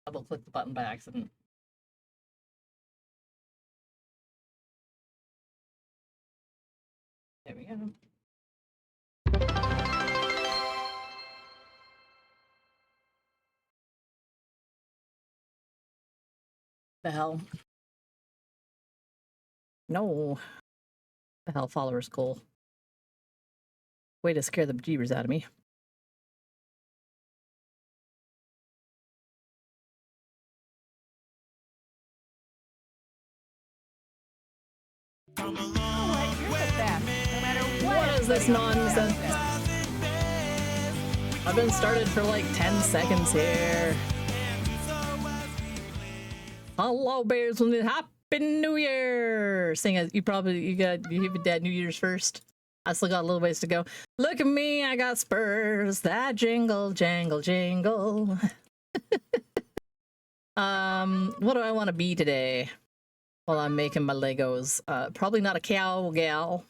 double click the button by accident. There we go. The hell? No. The hell, follower's cool. Way to scare the bejeebers out of me. What is this nonsense? I've been started for like 10 seconds here. Hello, bears, and happy New Year! Seeing as you even did New Year's first. I still got a little ways to go. Look at me, I got spurs that jingle, jangle, jingle. What do I want to be today? While I'm making my Legos. Probably not a cow gal.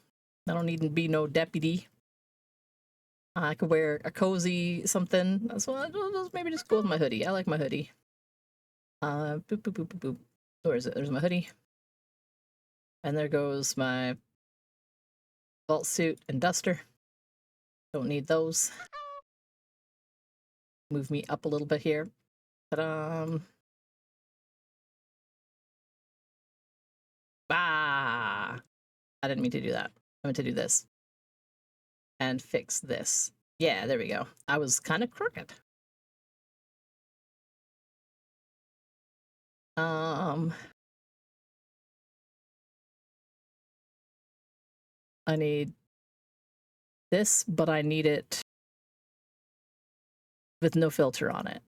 I don't need to be no deputy. I could wear a cozy something. So I'll maybe just go with my hoodie. I like my hoodie. Boop, boop, boop, boop, boop. Where is it? There's my hoodie. And there goes my vault suit and duster. Don't need those. Move me up a little bit here. Ta-da! Ah! I didn't mean to do that. I meant to do this. And fix this. Yeah, there we go. I was kind of crooked. I need this, but I need it with no filter on it.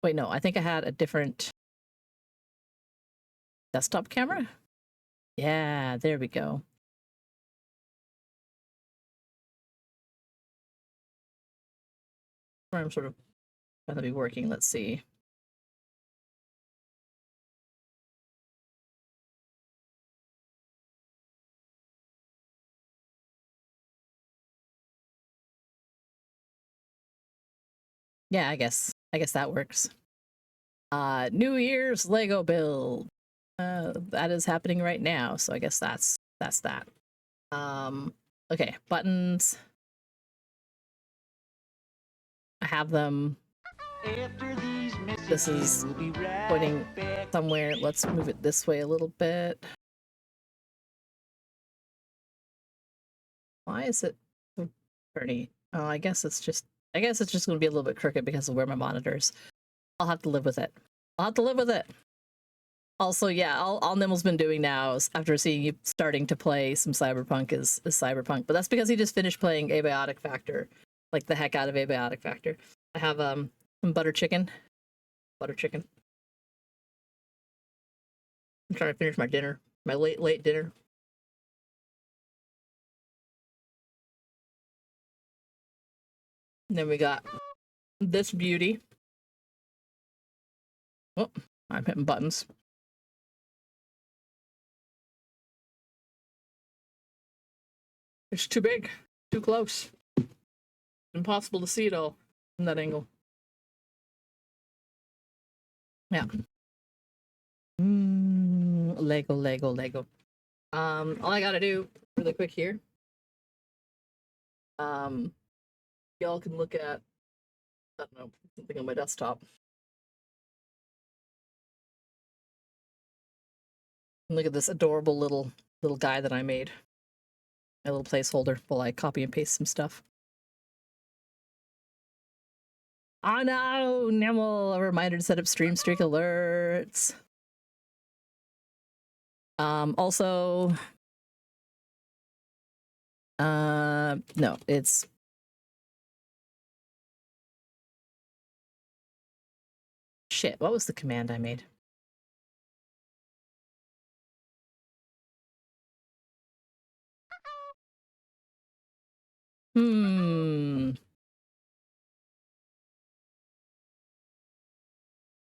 Wait, no, I think I had a different desktop camera. Yeah, there we go. I'm sort of going to be working. Let's see. Yeah, I guess that works. New Year's Lego build. That is happening right now, so I guess that's that. Okay, buttons. I have them. This is pointing somewhere. Let's move it this way a little bit. Why is it so pretty? Oh, I guess it's just going to be a little bit crooked because of where my monitor's. I'll have to live with it. I'll have to live with it. Also, yeah, all Nimble's been doing now is, after seeing you starting to play some Cyberpunk, is Cyberpunk. But that's because he just finished playing Abiotic Factor, like the heck out of Abiotic Factor. I have some butter chicken. I'm trying to finish my dinner, my late dinner. And then we got this beauty. Oh, I'm hitting buttons. It's too big, too close. Impossible to see it all from that angle. Yeah. Lego. All I gotta do really quick here. Y'all can look at, I don't know, something on my desktop. Look at this adorable little guy that I made. A little placeholder while I copy and paste some stuff. Oh no, Nimble! A reminder to set up stream streak alerts. Also, no, it's shit. What was the command I made?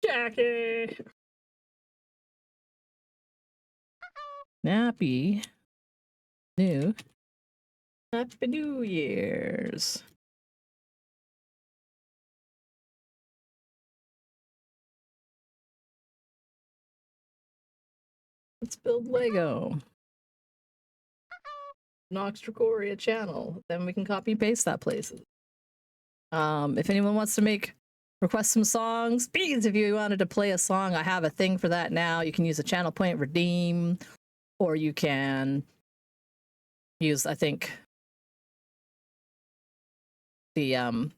Jackie! Happy New Year's. Let's build Lego. NoxDracoria channel. Then we can copy paste that places. If anyone wants to request some songs, please, if you wanted to play a song, I have a thing for that now. You can use a channel point redeem, or you can use, I think, the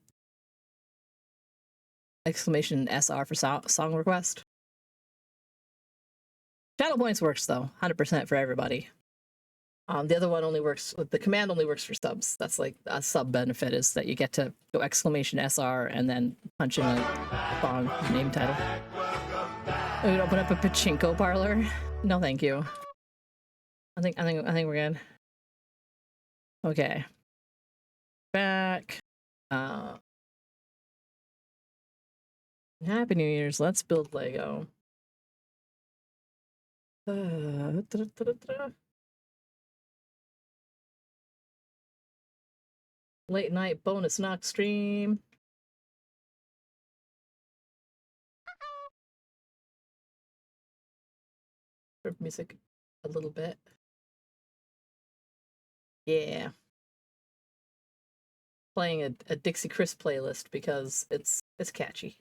exclamation SR for song request. Channel points works though, 100% for everybody. The other one only works, the command only works for subs. That's like a sub benefit, is that you get to go exclamation SR and then punch in a song name title. We would open up a pachinko parlor. No, thank you. I think we're good. Okay. Back. Happy New Year's. Let's build Lego. Late night bonus Nox stream. Music a little bit. Yeah. Playing a Dixie Chris playlist because it's catchy.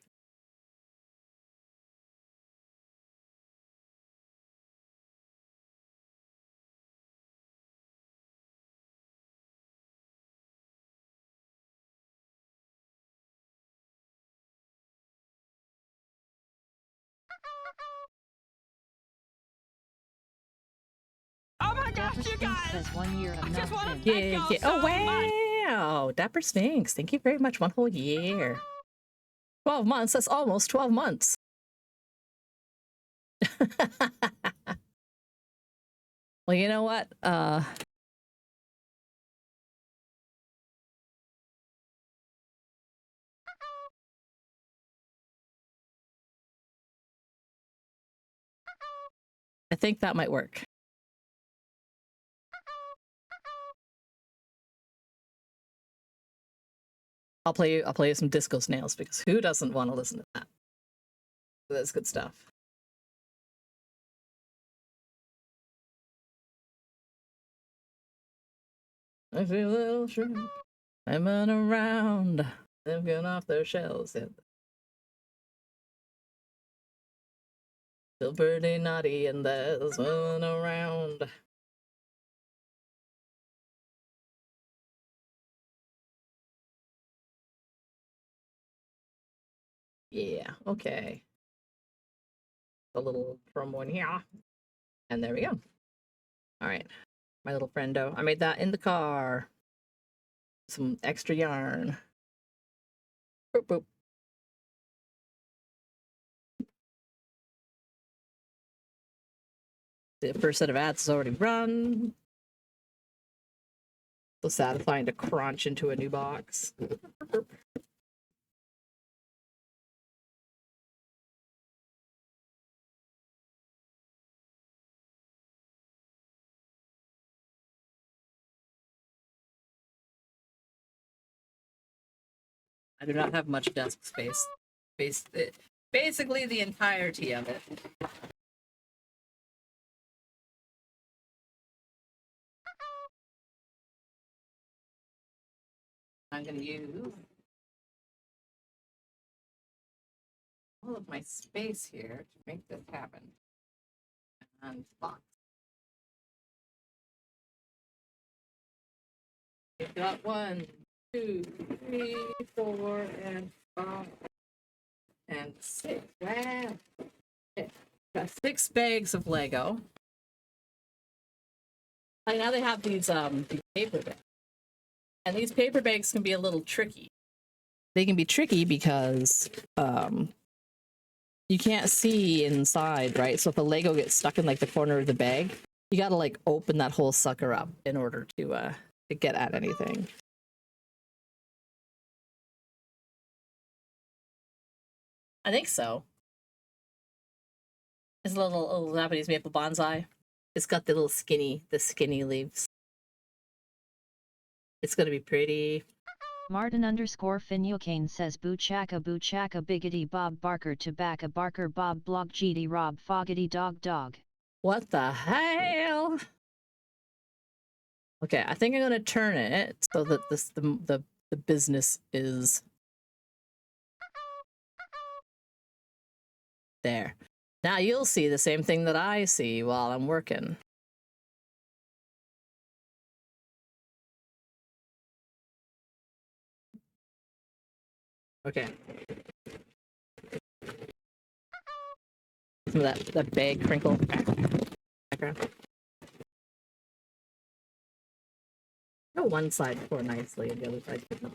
Oh my gosh, you guys! Says 1 year of yeah. Oh, wow! Dapper Sphinx, thank you very much. 1 whole year. 12 months, that's almost 12 months. Well, you know what? I think that might work. I'll play you some Disco Snails, because who doesn't want to listen to that? That's good stuff. I feel a little shrimp swimming around, looking off their shells. Still pretty naughty and they're swimming around. Yeah, okay. A little promo in here. And there we go. All right, my little friendo. I made that in the car. Some extra yarn. Boop, boop. The first set of ads is already run. So satisfying to crunch into a new box. I do not have much desk space. Basically the entirety of it. I'm going to use all of my space here to make this happen. And box. We've got 1, 2, 3, 4, and 5, and 6. Wow. Okay. Got 6 bags of Lego. And now they have these paper bags. And these paper bags can be a little tricky. They can be tricky because you can't see inside, right? So if a Lego gets stuck in like the corner of the bag, you gotta like open that whole sucker up in order to get at anything. I think so. It's a little Japanese maple bonsai. It's got the skinny leaves. It's gonna be pretty. Martin_Finucane says boo chaka biggity Bob Barker to back a Barker Bob blog GD Rob Foggity dog. What the hell? Okay, I think I'm gonna turn it so that the business is there. Now you'll see the same thing that I see while I'm working. Okay. Some of that bag crinkle background. No, one side pour nicely and the other side could not.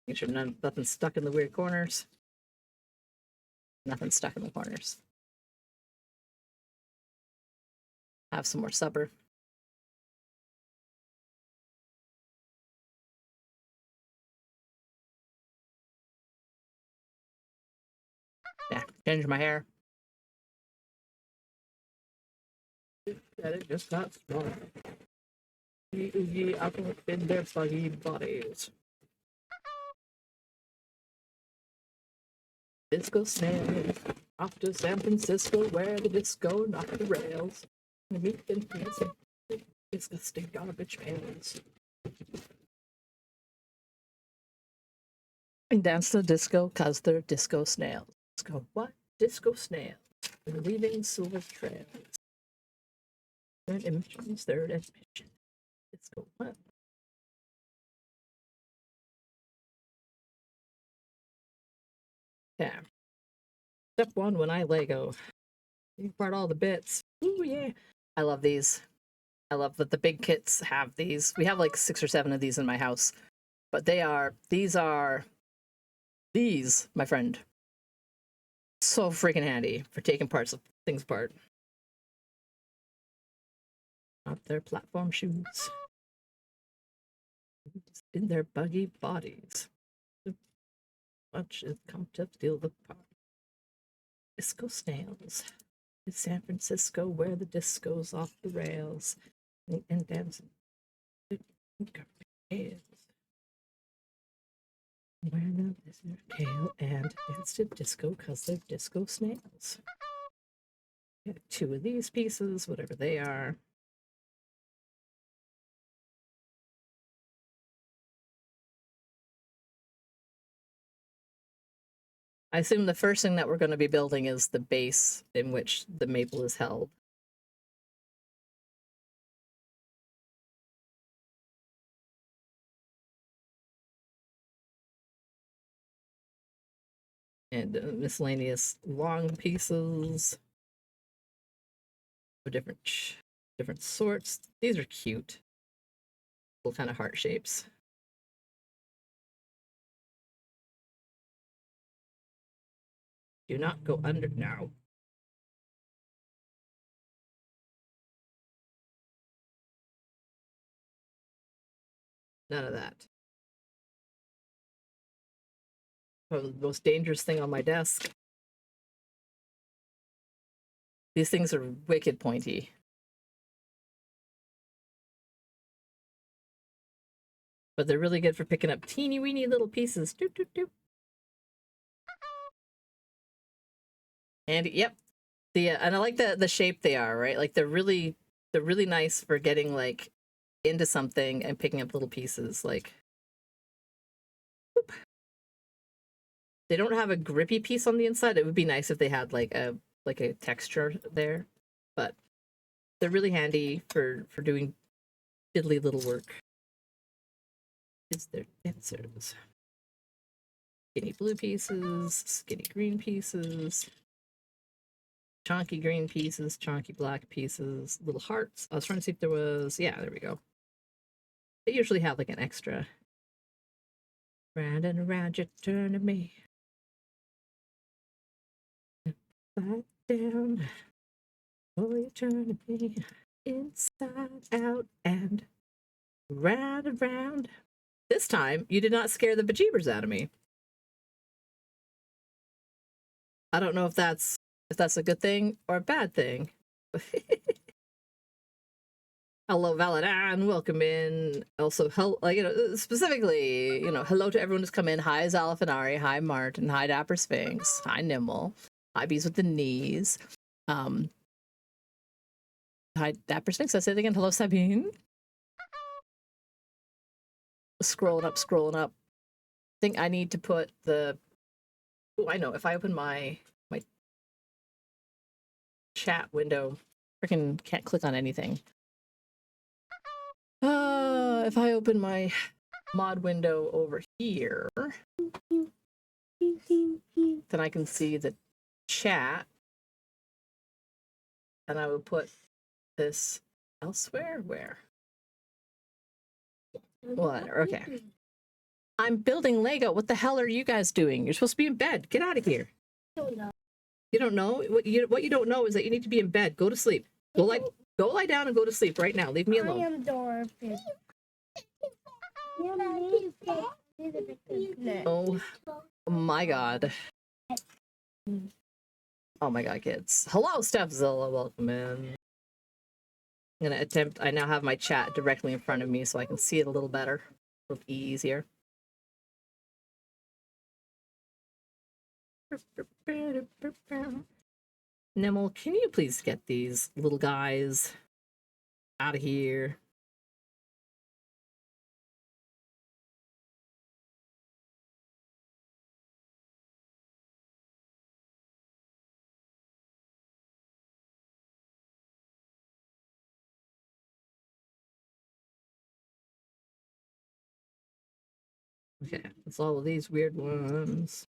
Make sure nothing's stuck in the weird corners. Nothing stuck in the corners. Have some more supper. Yeah, change my hair. That it just got smaller. Oogie, up in their fuggy bodies. Disco snails off to San Francisco, where the disco knocked the rails. And meet and fancy disgusting garbage pails. And dance to disco cause they're disco snails. Disco what? Disco snails. They're leaving silver trails. Third emissions, third admission. Disco what? Yeah. Step one when I Lego. You part all the bits. Ooh yeah. I love these. I love that the big kits have these. We have like 6 or 7 of these in my house. But these, my friend, so freaking handy for taking parts of things apart. Not their platform shoes. In their buggy bodies. Much has come to steal the part. Disco snails. In San Francisco, where the disco's off the rails. And dancing. Where the visitor kale and dance to disco because they're disco snails. Got 2 of these pieces, whatever they are. I assume the first thing that we're going to be building is the base in which the maple is held. And miscellaneous long pieces of different sorts. These are cute. Little kind of heart shapes. Do not go under now. None of that. Probably the most dangerous thing on my desk. These things are wicked pointy. But they're really good for picking up teeny weeny little pieces. Doop, doop, doop. And yep, and I like the shape they are, right? Like they're really nice for getting like into something and picking up little pieces. Like, whoop. They don't have a grippy piece on the inside. It would be nice if they had like a texture there, but they're really handy for doing diddly little work. Is their dancers. Skinny blue pieces, skinny green pieces, chunky green pieces, chunky black pieces, little hearts. I was trying to see if there was, yeah, there we go. They usually have like an extra. Round and around you turn to me. Upside down. Oh, you turn to me. Inside out and round and round. This time, you did not scare the bejeebers out of me. I don't know if that's a good thing or a bad thing. Hello, Valadan. Welcome in. Also, specifically, hello to everyone who's come in. Hi, Zalafanari. Hi, Martin. Hi, Dapper Sphinx. Hi, Nimble. Hi, Bees with the Knees. Hi, Dapper Snakes. I said again. Hello, Sabine. Scrolling up, scrolling up. I think I need to put the. Oh, I know. If I open my chat window, freaking can't click on anything. If I open my mod window over here, then I can see the chat, and I will put this elsewhere. Where? What? Okay. I'm building Lego. What the hell are you guys doing? You're supposed to be in bed. Get out of here. You don't know? What you don't know is that you need to be in bed. Go to sleep. Go lie down and go to sleep right now. Leave me alone. I am Dorothy. Oh my god. Oh my god, kids. Hello, Stephzilla. Welcome in. I'm gonna attempt. I now have my chat directly in front of me so I can see it a little better. A little easier. Nimble, can you please get these little guys out of here? Okay, that's all of these weird ones.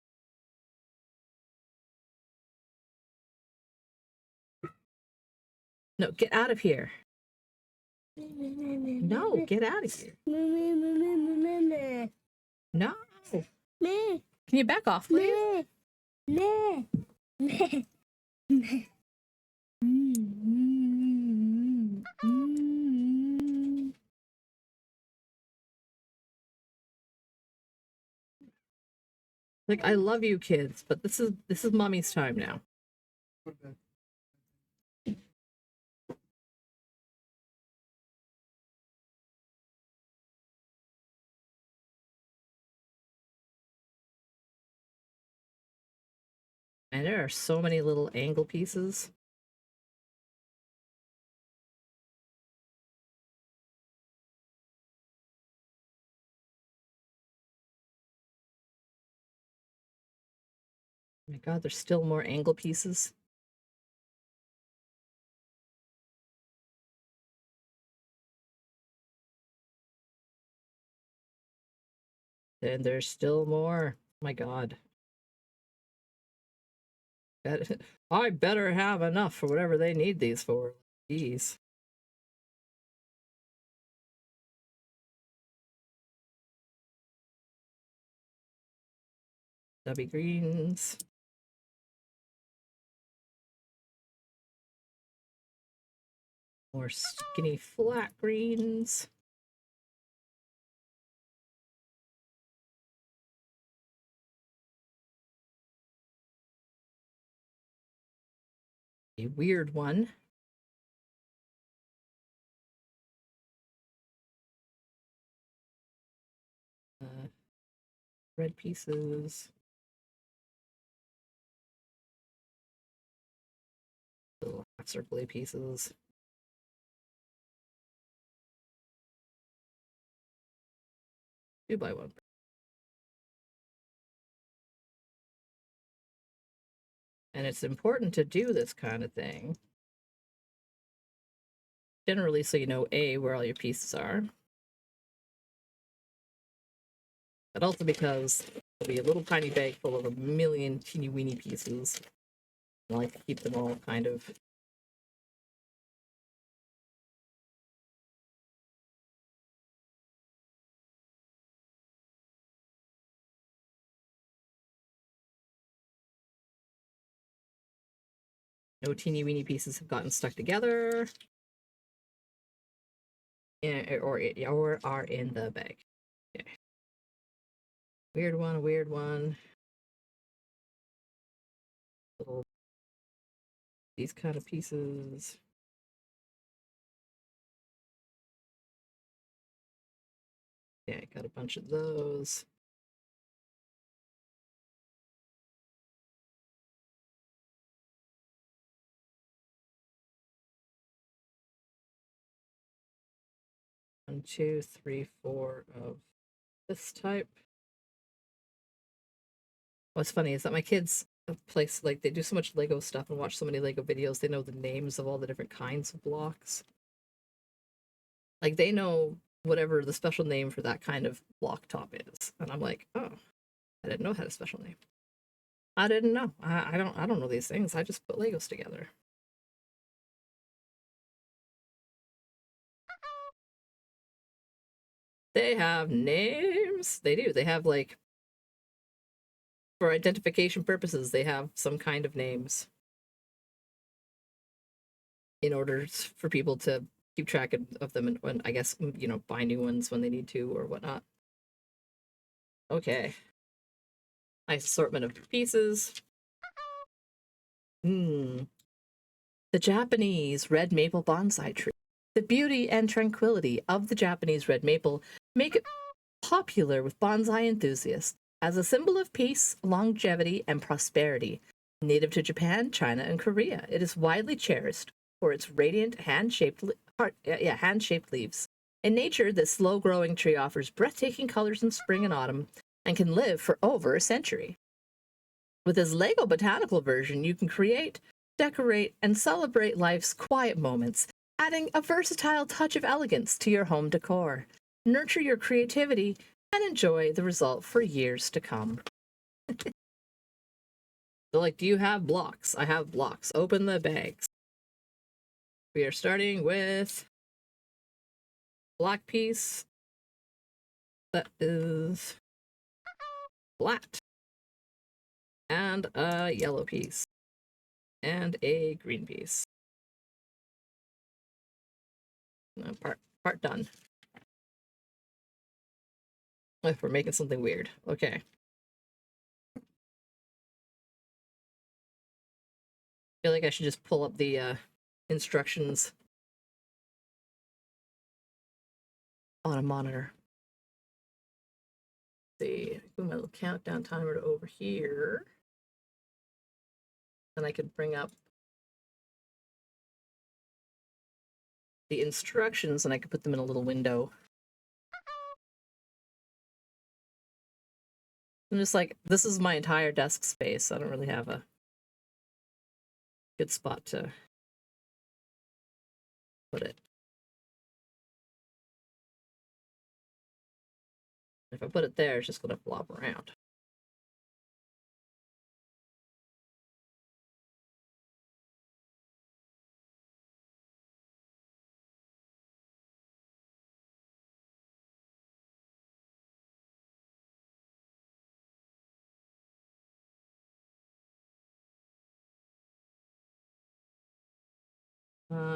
No, get out of here. No, get out of here. No. Can you back off, please? Like, I love you kids, but this is mommy's time now. And there are so many little angle pieces. Oh my god, there's still more angle pieces. And there's still more. Oh my god. I better have enough for whatever they need these for. Jeez. Stubby greens. More skinny flat greens. A weird one. Red pieces. Little circly pieces. 2x1. And it's important to do this kind of thing. Generally, so you know, A, where all your pieces are. But also because there'll be a little tiny bag full of a million teeny weeny pieces. I like to keep them all kind of no teeny weeny pieces have gotten stuck together. Or are in the bag. Okay. Weird one, weird one. Little these kind of pieces. Yeah, I got a bunch of those. 1, 2, 3, 4 of this type. What's funny is that my kids place like they do so much Lego stuff and watch so many Lego videos, they know the names of all the different kinds of blocks. Like they know whatever the special name for that kind of block top is. And I'm like, oh, I didn't know it had a special name. I didn't know. I don't know these things. I just put Legos together. They have names. They do. They have like for identification purposes, they have some kind of names in order for people to keep track of them and when I guess buy new ones when they need to or whatnot. Okay. Nice assortment of pieces. The Japanese red maple bonsai tree. The beauty and tranquility of the Japanese red maple make it popular with bonsai enthusiasts as a symbol of peace, longevity, and prosperity. Native to Japan, China, and Korea, it is widely cherished for its radiant hand-shaped leaves. In nature, this slow-growing tree offers breathtaking colors in spring and autumn and can live for over a century. With this Lego botanical version, you can create, decorate, and celebrate life's quiet moments, adding a versatile touch of elegance to your home decor. Nurture your creativity and enjoy the result for years to come. So, like, do you have blocks? I have blocks. Open the bags. We are starting with black piece that is flat, and a yellow piece, and a green piece. No, part done. If we're making something weird. Okay. I feel like I should just pull up the instructions on a monitor. Let's see, put my little countdown timer to over here. And I could bring up the instructions and I could put them in a little window. I'm just like, this is my entire desk space. I don't really have a good spot to put it. If I put it there, it's just going to flop around.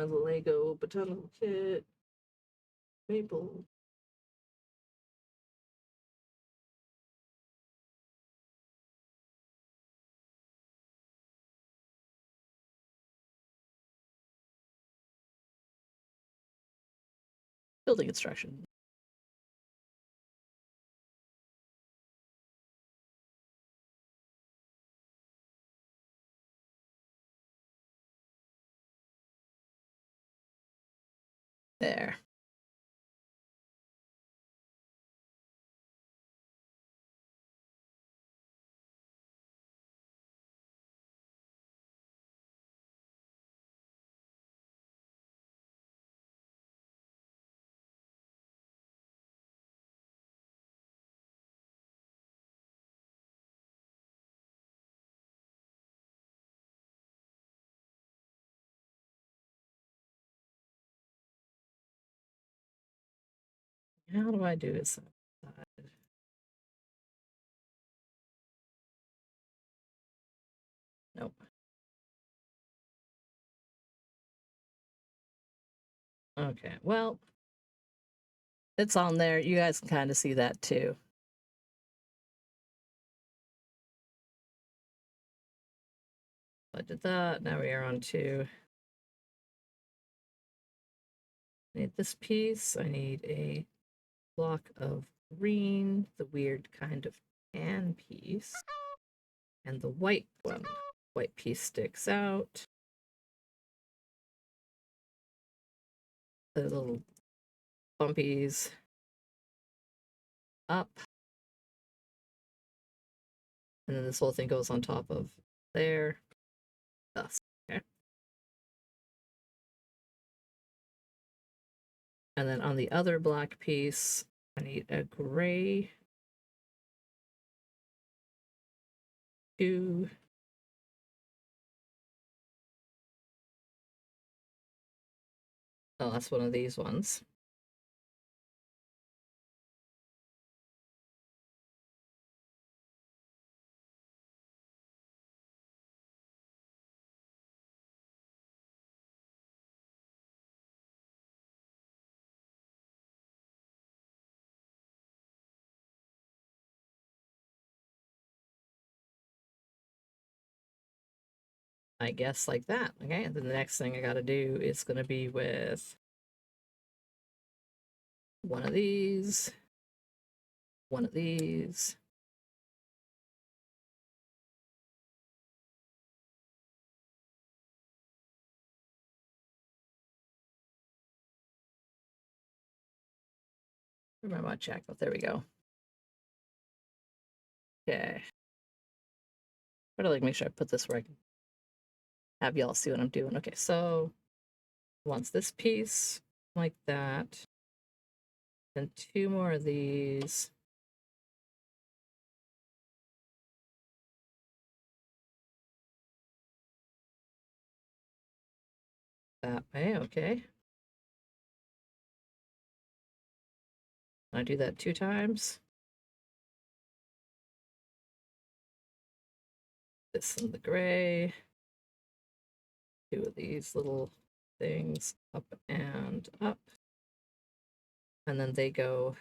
Lego botanical kit, maple. Building instruction. There. How do I do this? Nope. Okay, well, it's on there. You guys can kind of see that too. I did that. Now we are on to. I need this piece. I need a block of green, the weird kind of tan piece, and the white one. White piece sticks out. The little bumpies up. And then this whole thing goes on top of there. Thus. Okay. And then on the other black piece, I need a gray 2. Oh, that's one of these ones. I guess like that. Okay, and then the next thing I gotta do is gonna be with one of these, one of these. Where am I check? Oh, there we go. Okay. Try to like make sure I put this where I can have y'all see what I'm doing. Okay, so once this piece like that, then 2 more of these. That way, okay. I do that 2 times. This in the gray. 2 of these little things up and up. And then they go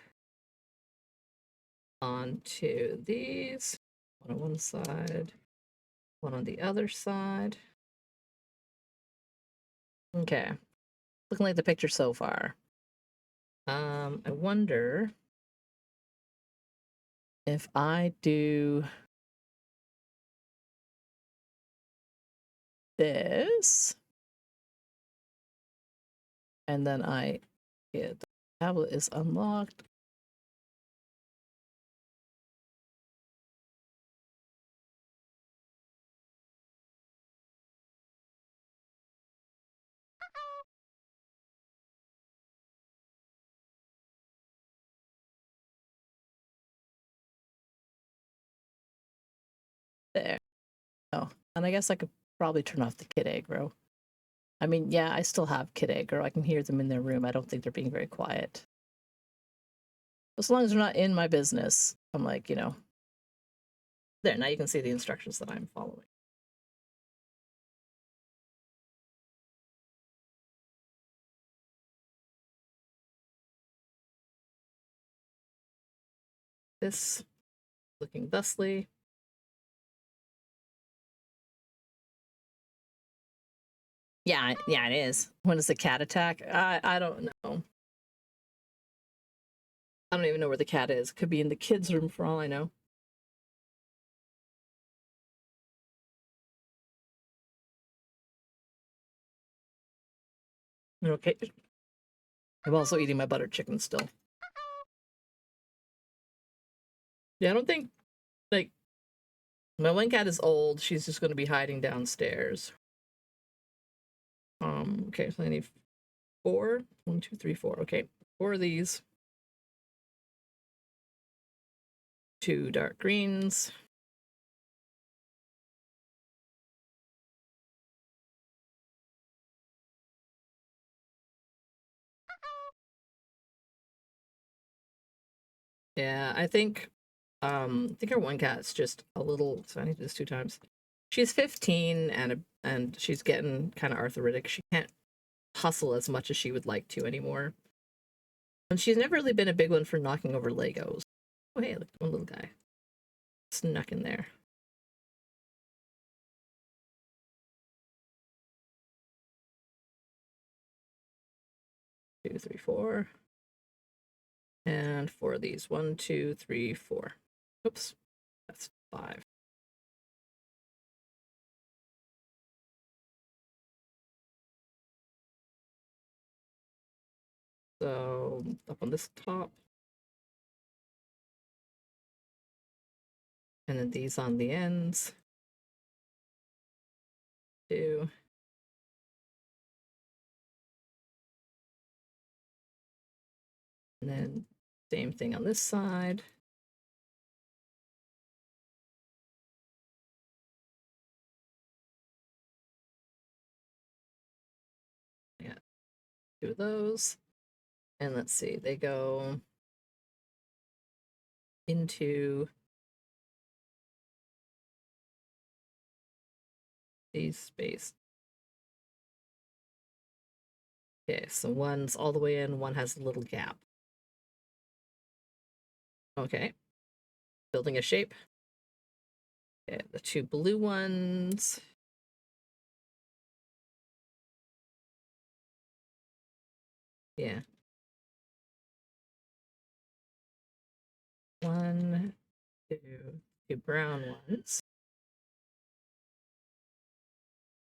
onto these. One on one side, one on the other side. Okay. Looking like the picture so far. I wonder if I do this and then I get the tablet is unlocked. There. Oh, and I guess I could probably turn off the kid aggro. I mean, yeah, I still have kid aggro. I can hear them in their room. I don't think they're being very quiet. As long as they're not in my business, I'm like, you know. There, now you can see the instructions that I'm following. This looking thusly. Yeah, yeah, it is. When is the cat attack? I don't know. I don't even know where the cat is. Could be in the kids' room for all I know. Okay. I'm also eating my buttered chicken still. Yeah, I don't think, like, my one cat is old. She's just going to be hiding downstairs. Okay, so I need 4. 1, 2, 3, 4. Okay, 4 of these. 2 dark greens. Yeah, I think our one cat's just a little, so I need to do this 2 times. She's 15 and she's getting kind of arthritic. She can't hustle as much as she would like to anymore. And she's never really been a big one for knocking over Legos. Oh hey, look, one little guy snuck in there. 2, 3, 4. And 4 of these. 1, 2, 3, 4. Oops, that's 5. So up on this top. And then these on the ends. 2. And then same thing on this side. Yeah, 2 of those. And let's see, they go into these spaces. Okay, so one's all the way in, one has a little gap. Okay, building a shape. Okay, the 2 blue ones. Yeah. 1, 2, 2 brown ones.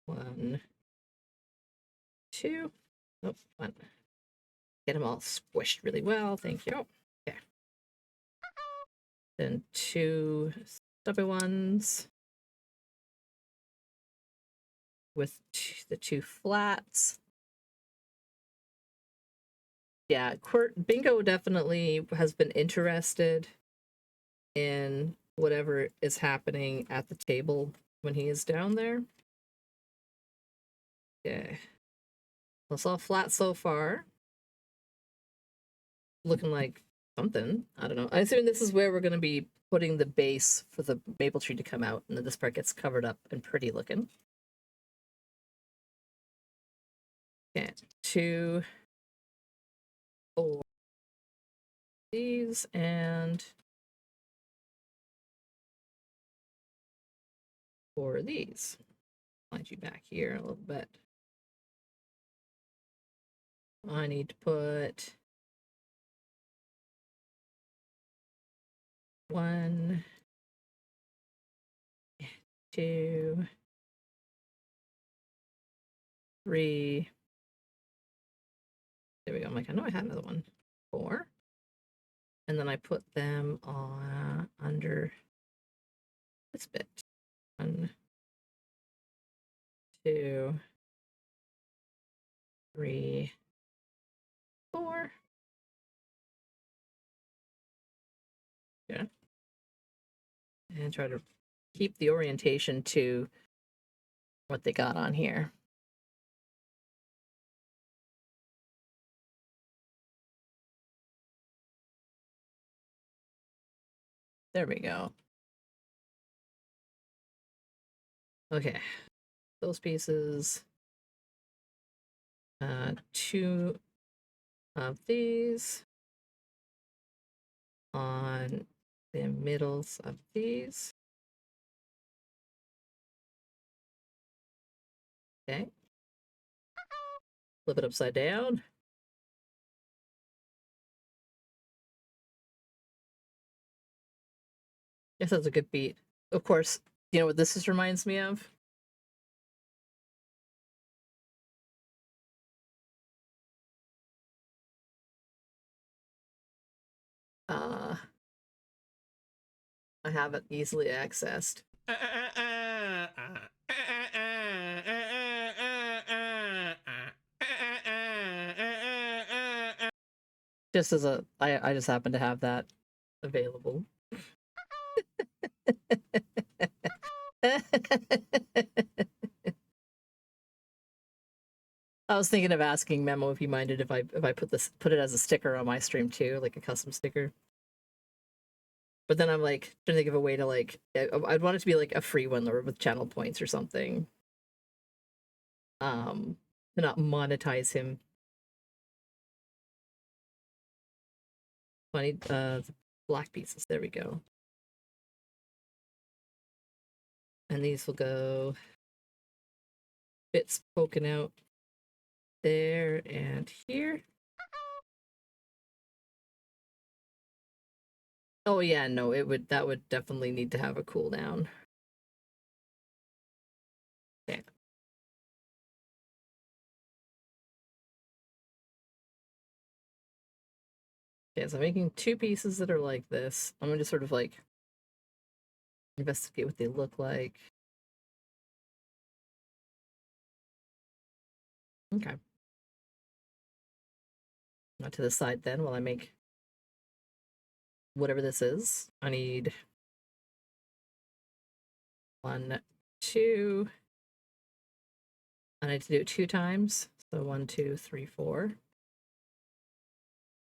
1, 2. Oh, 1. Get them all squished really well. Thank you. Okay. Then 2 stubby ones with the 2 flats. Yeah, Bingo definitely has been interested in whatever is happening at the table when he is down there. Okay. It's all flat so far. Looking like something. I don't know. I assume this is where we're going to be putting the base for the maple tree to come out, and then this part gets covered up and pretty looking. Okay, 2, 4 these, and 4 of these. Slide you back here a little bit. I need to put 1, 2, 3. There we go. I'm like, I know I had another one. 4. And then I put them on under this bit. 1, 2, 3, 4. Yeah. And try to keep the orientation to what they got on here. There we go. Okay. Those pieces. 2 of these on the middles of these. Okay. Flip it upside down. Yes, that's a good beat. Of course, you know what this reminds me of? I have it easily accessed. Just as I just happen to have that available. I was thinking of asking Memo if he minded if I put it as a sticker on my stream too, like a custom sticker. But then I'm like trying to think of a way to like I'd want it to be like a free one or with channel points or something. To not monetize him. Funny black pieces. There we go. And these will go bits poking out there and here. Oh yeah, no, that would definitely need to have a cooldown. Okay. Okay, so I'm making two pieces that are like this. I'm gonna just sort of like investigate what they look like. Okay. Now to the side then while I make whatever this is. I need 1, 2. I need to do it 2 times. So 1, 2, 3, 4.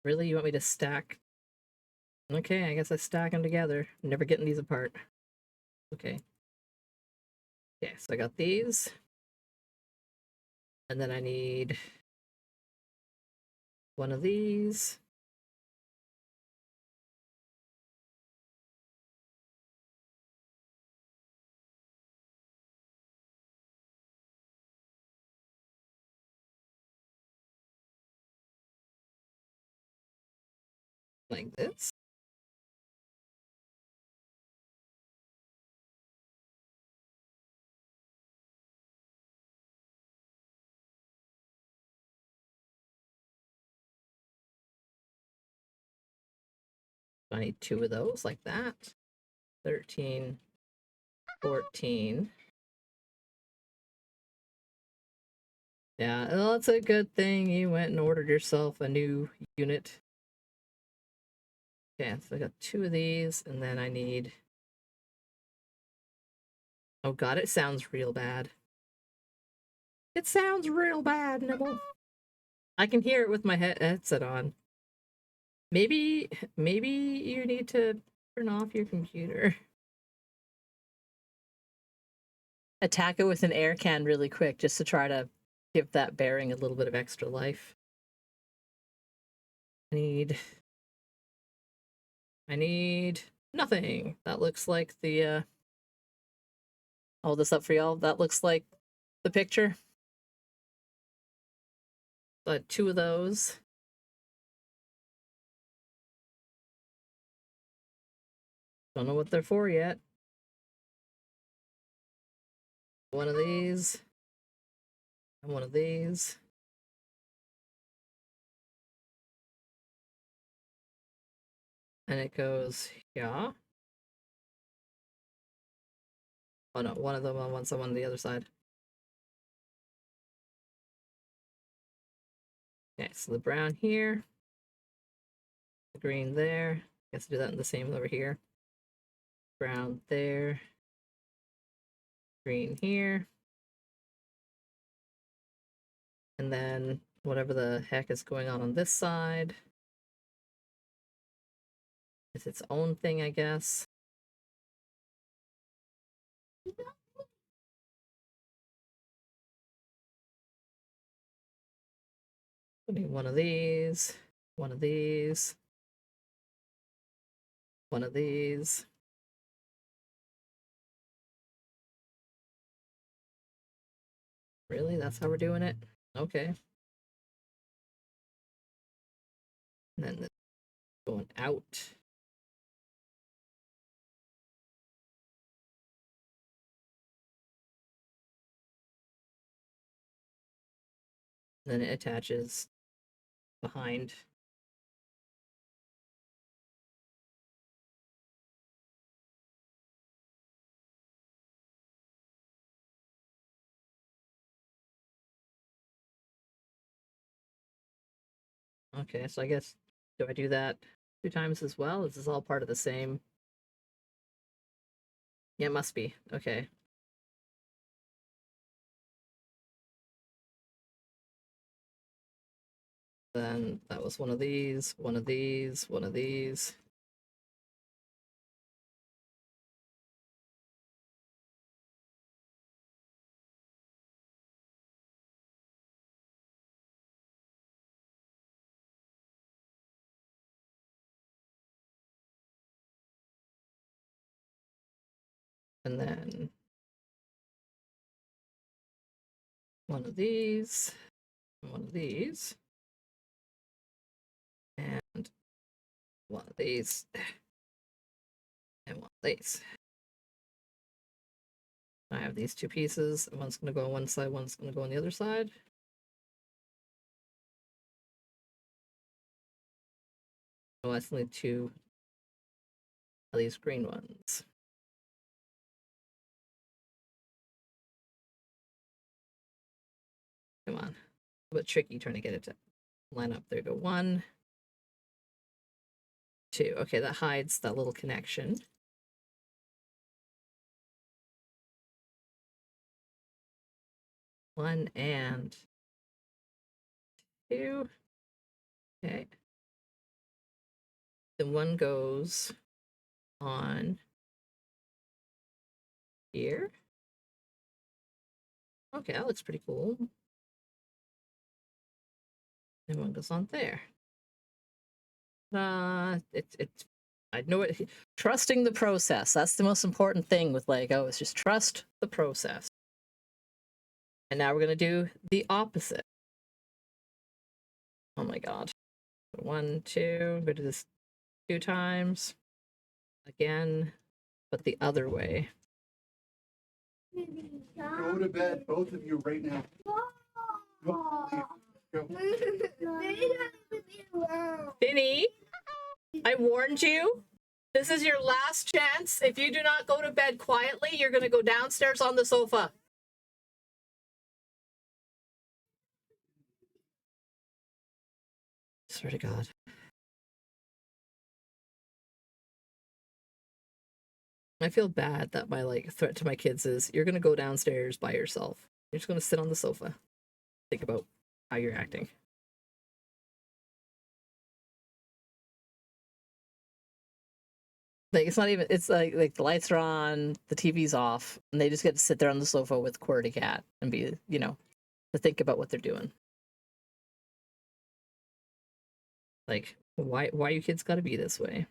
Really? You want me to stack? Okay, I guess I stack them together. I'm never getting these apart. Okay. Okay, so I got these. And then I need one of these. Like this. I need 2 of those like that. 13, 14. Yeah, well, it's a good thing you went and ordered yourself a new unit. Okay, so I got 2 of these, and then I need... Oh god, it sounds real bad. It sounds real bad, Nibble. I can hear it with my headset on. Maybe you need to turn off your computer. Attack it with an air can really quick just to try to give that bearing a little bit of extra life. I need nothing. That looks like the I'll hold this up for y'all. That looks like the picture. But 2 of those. Don't know what they're for yet. 1 of these. And 1 of these. And it goes here. Oh no, one of them on one side, one on the other side. Okay, so the brown here. The green there. I guess do that in the same over here. Brown there. Green here. And then whatever the heck is going on this side. It's its own thing, I guess. I need 1 of these, 1 of these, 1 of these. Really? That's how we're doing it? Okay. And then this going out. Then it attaches behind. Okay, so I guess, do I do that 2 times as well? Is this all part of the same? Yeah, it must be. Okay. Then that was 1 of these, 1 of these, 1 of these. And then 1 of these, 1 of these, and 1 of these, and 1 of these. I have these 2 pieces. One's going to go on one side, one's going to go on the other side. Oh, that's only two of these green ones. Come on. A bit tricky trying to get it to line up. There we go. 1, 2. Okay, that hides that little connection. One and 2. Okay. Then one goes on here. Okay, that looks pretty cool. And one goes on there. It's I know it. Trusting the process. That's the most important thing with Lego, is just trust the process. And now we're gonna do the opposite. Oh my god. 1, 2, go to this 2 times. Again, but the other way. Go to bed, both of you, right now. Go, leave. Go. Vinny, I warned you. This is your last chance. If you do not go to bed quietly, you're gonna go downstairs on the sofa. Swear to God. I feel bad that my threat to my kids is you're gonna go downstairs by yourself. You're just gonna sit on the sofa. Think about how you're acting. Like it's not even. It's like the lights are on, the TV's off, and they just get to sit there on the sofa with QWERTY cat and be, to think about what they're doing. Like why you kids got to be this way?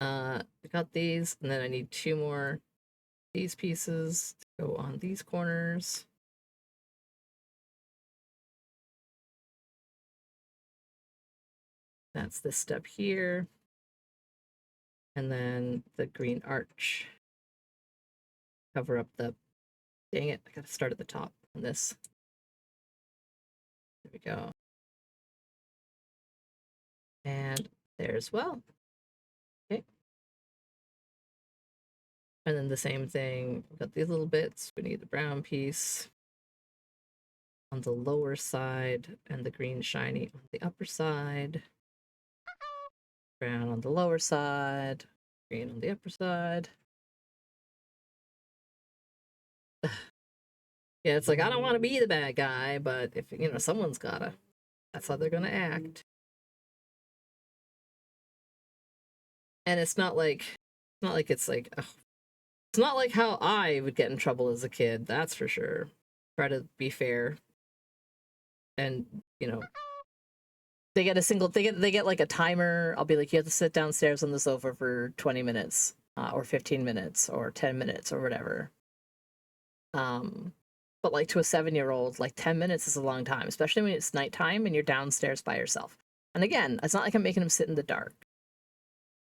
I got these, and then I need 2 more these pieces to go on these corners. That's this step here. And then the green arch. Cover up the... Dang it, I gotta start at the top on this. There we go. And there as well. Okay. And then the same thing, we've got these little bits. We need the brown piece on the lower side and the green shiny on the upper side. Brown on the lower side, green on the upper side. Yeah, it's like, I don't want to be the bad guy, but if, someone's gotta. That's how they're gonna act. And it's not like it's like, ugh. It's not like how I would get in trouble as a kid, that's for sure. Try to be fair. And, they get like a timer. I'll be like, you have to sit downstairs on the sofa for 20 minutes, or 15 minutes, or 10 minutes, or whatever. But like to a 7-year-old, like 10 minutes is a long time, especially when it's nighttime and you're downstairs by yourself. And again, it's not like I'm making him sit in the dark.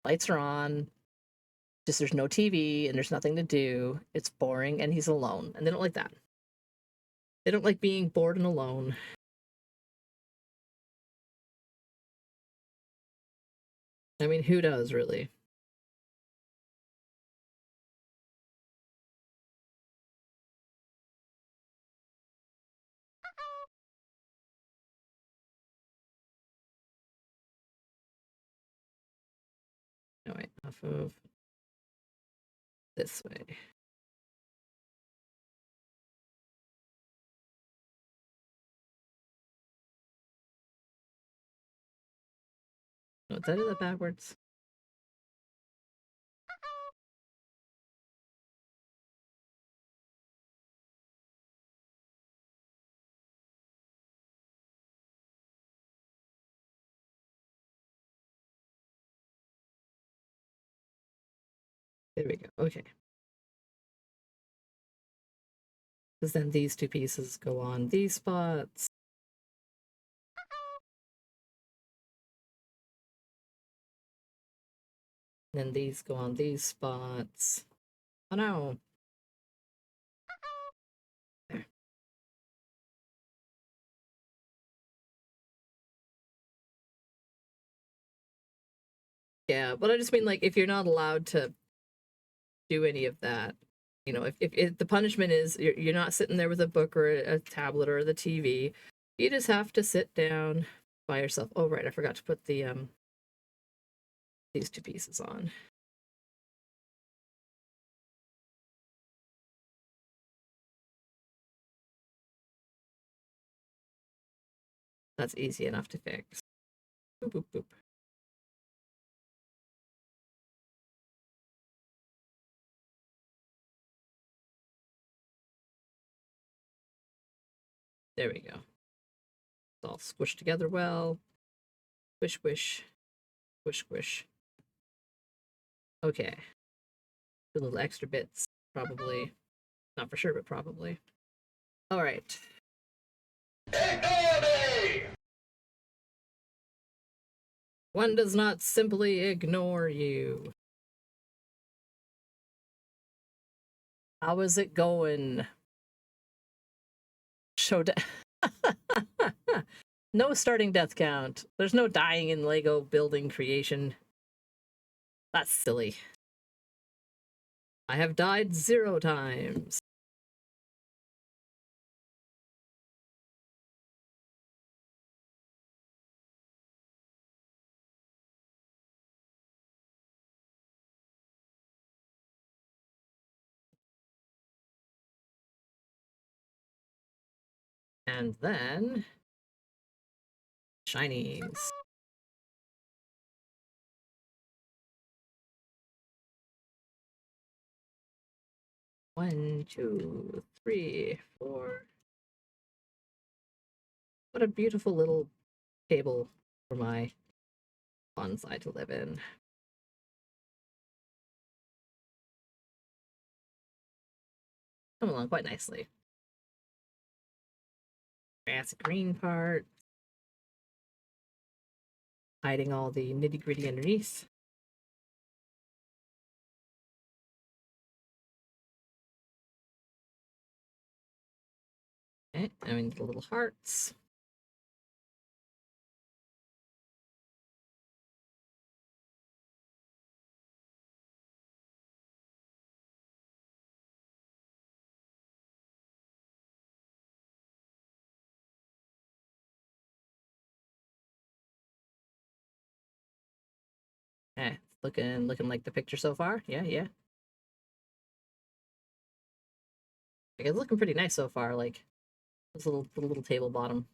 Lights are on, just there's no TV and there's nothing to do. It's boring and he's alone. And they don't like that. They don't like being bored and alone. I mean, who does, really? No, wait, off of this way. No, did I do that backwards? There we go. Okay. Because then these 2 pieces go on these spots. And then these go on these spots. Oh no. There. Yeah, but I just mean like if you're not allowed to do any of that, you know, if the punishment is you're not sitting there with a book or a tablet or the TV, you just have to sit down by yourself. Oh right, I forgot to put the these two pieces on. That's easy enough to fix. Boop boop boop. There we go. It's all squished together well. Squish, squish, squish, squish. Okay. A little extra bits, probably. Not for sure, but probably. All right. One does not simply ignore you. How is it going? Show no starting death count. There's no dying in Lego building creation. That's silly. I have died 0 times. And then shinies. One, two, three, four. What a beautiful little table for my bonsai to live in. Come along quite nicely. Grassy green part. Hiding all the nitty-gritty underneath. Okay, I mean the little hearts. Eh, looking like the picture so far. Yeah, yeah. Like, it's looking pretty nice so far. Like this little table bottom.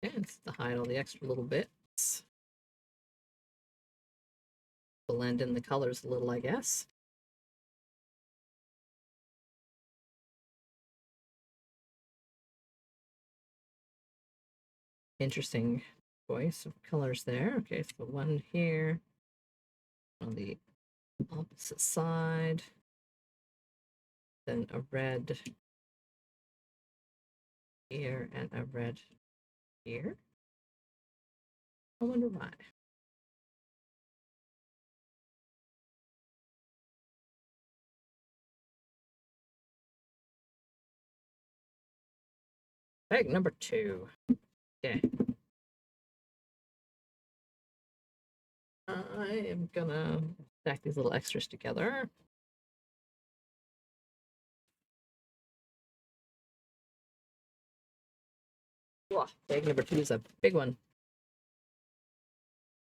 And to hide all the extra little bits. Blend in the colors a little, I guess. Interesting choice of colors there. Okay, so one here on the opposite side. Then a red here and a red here. I wonder why. Bag number 2. Okay. I am gonna stack these little extras together. Whoa, bag number 2 is a big one.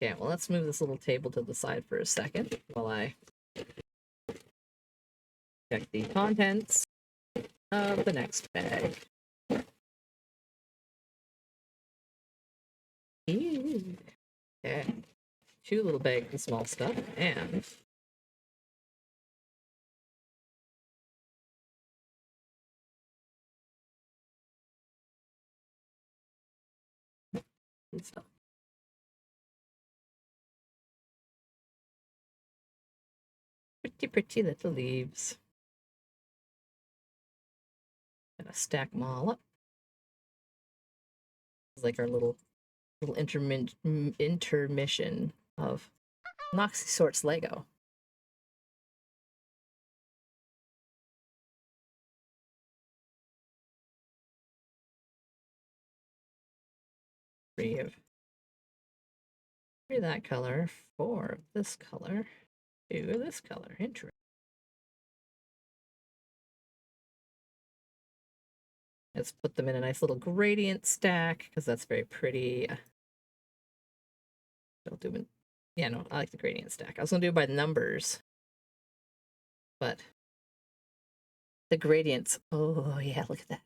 Okay, well, let's move this little table to the side for a second while I check the contents of the next bag. Ew. Okay, 2 little bags of small stuff and stuff. Pretty little leaves. Gonna stack them all up. It's like our little intermission of Noxy Sorts Lego. 3 of that color, 4 of this color, 2 of this color. Interesting. Let's put them in a nice little gradient stack because that's very pretty. I'll do it. Yeah, no, I like the gradient stack. I was gonna do it by numbers, but the gradients. Oh yeah, look at that.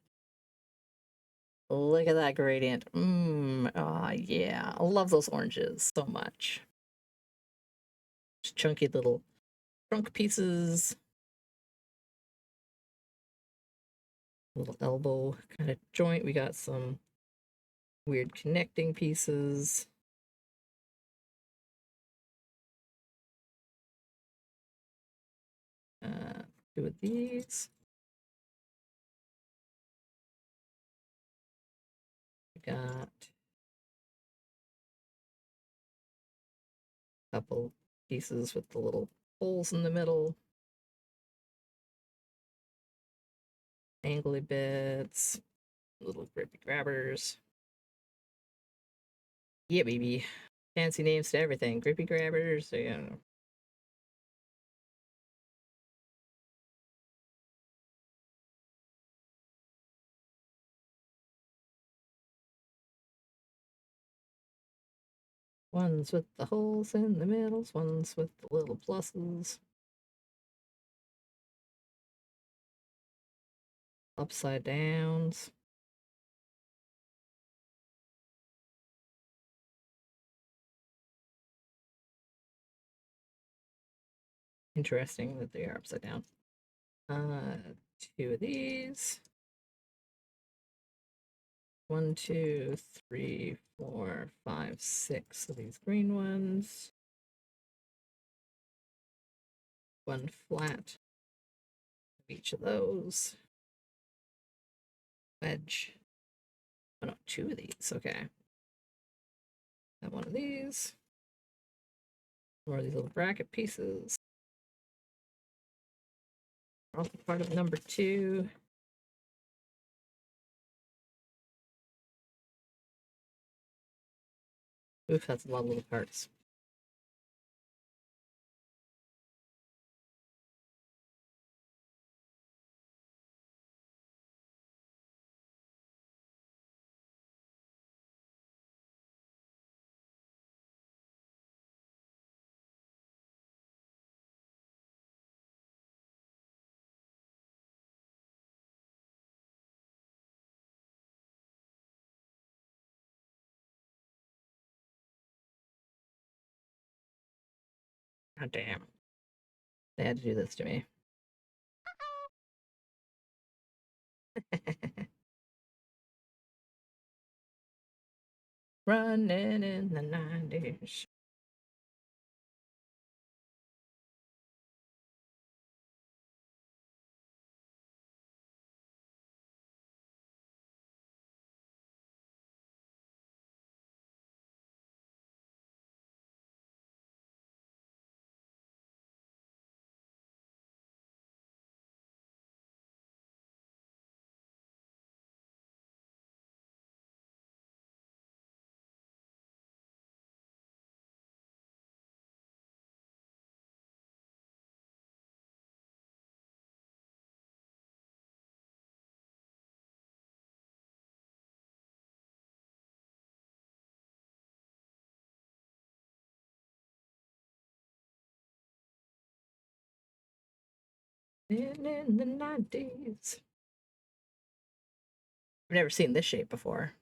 Look at that gradient. Oh yeah, I love those oranges so much. Just chunky little trunk pieces. Little elbow kind of joint. We got some weird connecting pieces. Two of these. We got a couple pieces with the little holes in the middle. Angly bits. Little grippy grabbers. Yeah, baby. Fancy names to everything. Grippy grabbers. So, yeah. Ones with the holes in the middles, ones with the little pluses. Upside downs. Interesting that they are upside down. Two of these. 1, 2, 3, 4, 5, 6 of these green ones. One flat of each of those. Wedge. Oh no, 2 of these. Okay. Got one of these. More of these little bracket pieces. Also part of number 2. Oof, that's a lot of little parts. God damn. They had to do this to me. Running in the 90s. In the 90s. I've never seen this shape before.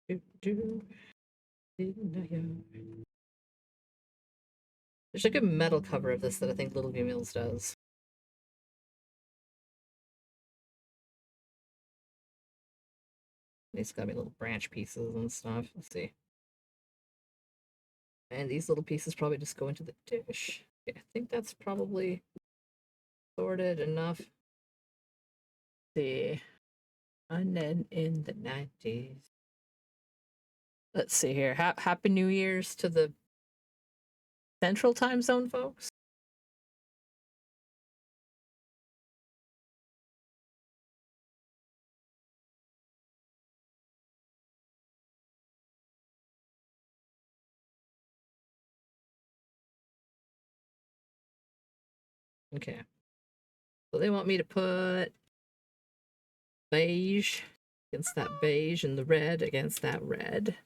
There's like a metal cover of this that I think Little Game Mills does. These gotta be little branch pieces and stuff. Let's see. And these little pieces probably just go into the dish. Okay, I think that's probably sorted enough. Let's see. And then in the 90s. Let's see here. Happy New Year's to the Central Time Zone folks. Okay. So they want me to put beige against that beige and the red against that red.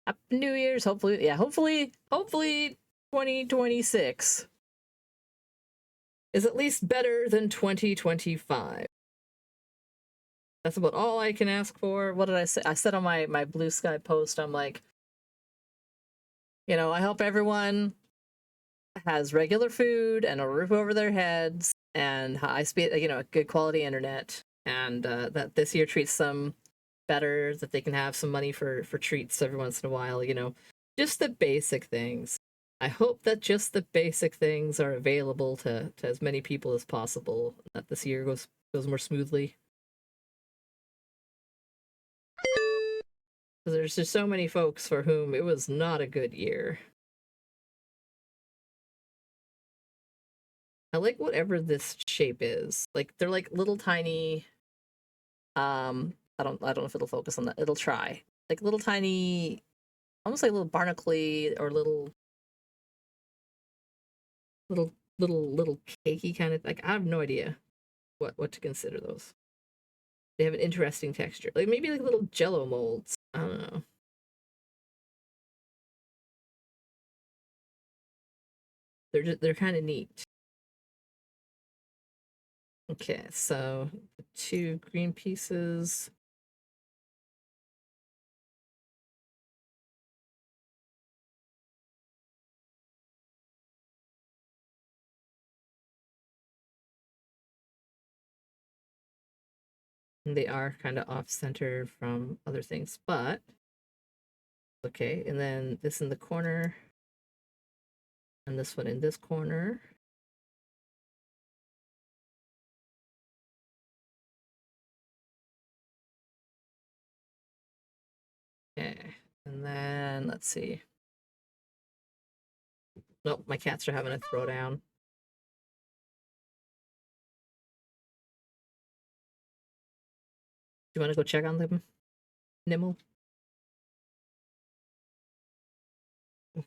Happy New Year's. Hopefully, yeah, hopefully 2026 is at least better than 2025. That's about all I can ask for. What did I say? I said on my Blue Sky post, I'm like, I hope everyone has regular food and a roof over their heads and high speed, good quality internet, and that this year treats them better, that they can have some money for treats every once in a while, just the basic things. I hope that just the basic things are available to as many people as possible, that this year goes more smoothly. Because there's just so many folks for whom it was not a good year. I like whatever this shape is. Like, they're like little tiny, I don't know if it'll focus on that. It'll try. Like little tiny, almost like little barnacle or little cakey kind of, like, I have no idea what to consider those. They have an interesting texture. Like maybe like little jello molds. I don't know. They're kind of neat. Okay, so the 2 green pieces. And they are kind of off center from other things, but okay. And then this in the corner, and this one in this corner. Okay, and then let's see. Nope, my cats are having a throwdown. Do you want to go check on them, Nimble? Come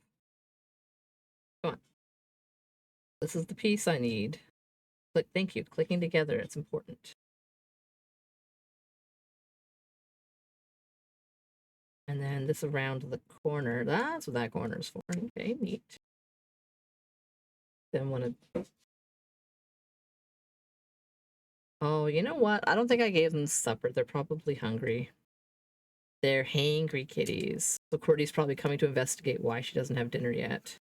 on. This is the piece I need. Click. Thank you. Clicking together. It's important. And then this around the corner. That's what that corner is for. Okay, neat. Then want to. Oh, you know what? I don't think I gave them supper. They're probably hungry. They're hangry kitties. So Courtney's probably coming to investigate why she doesn't have dinner yet.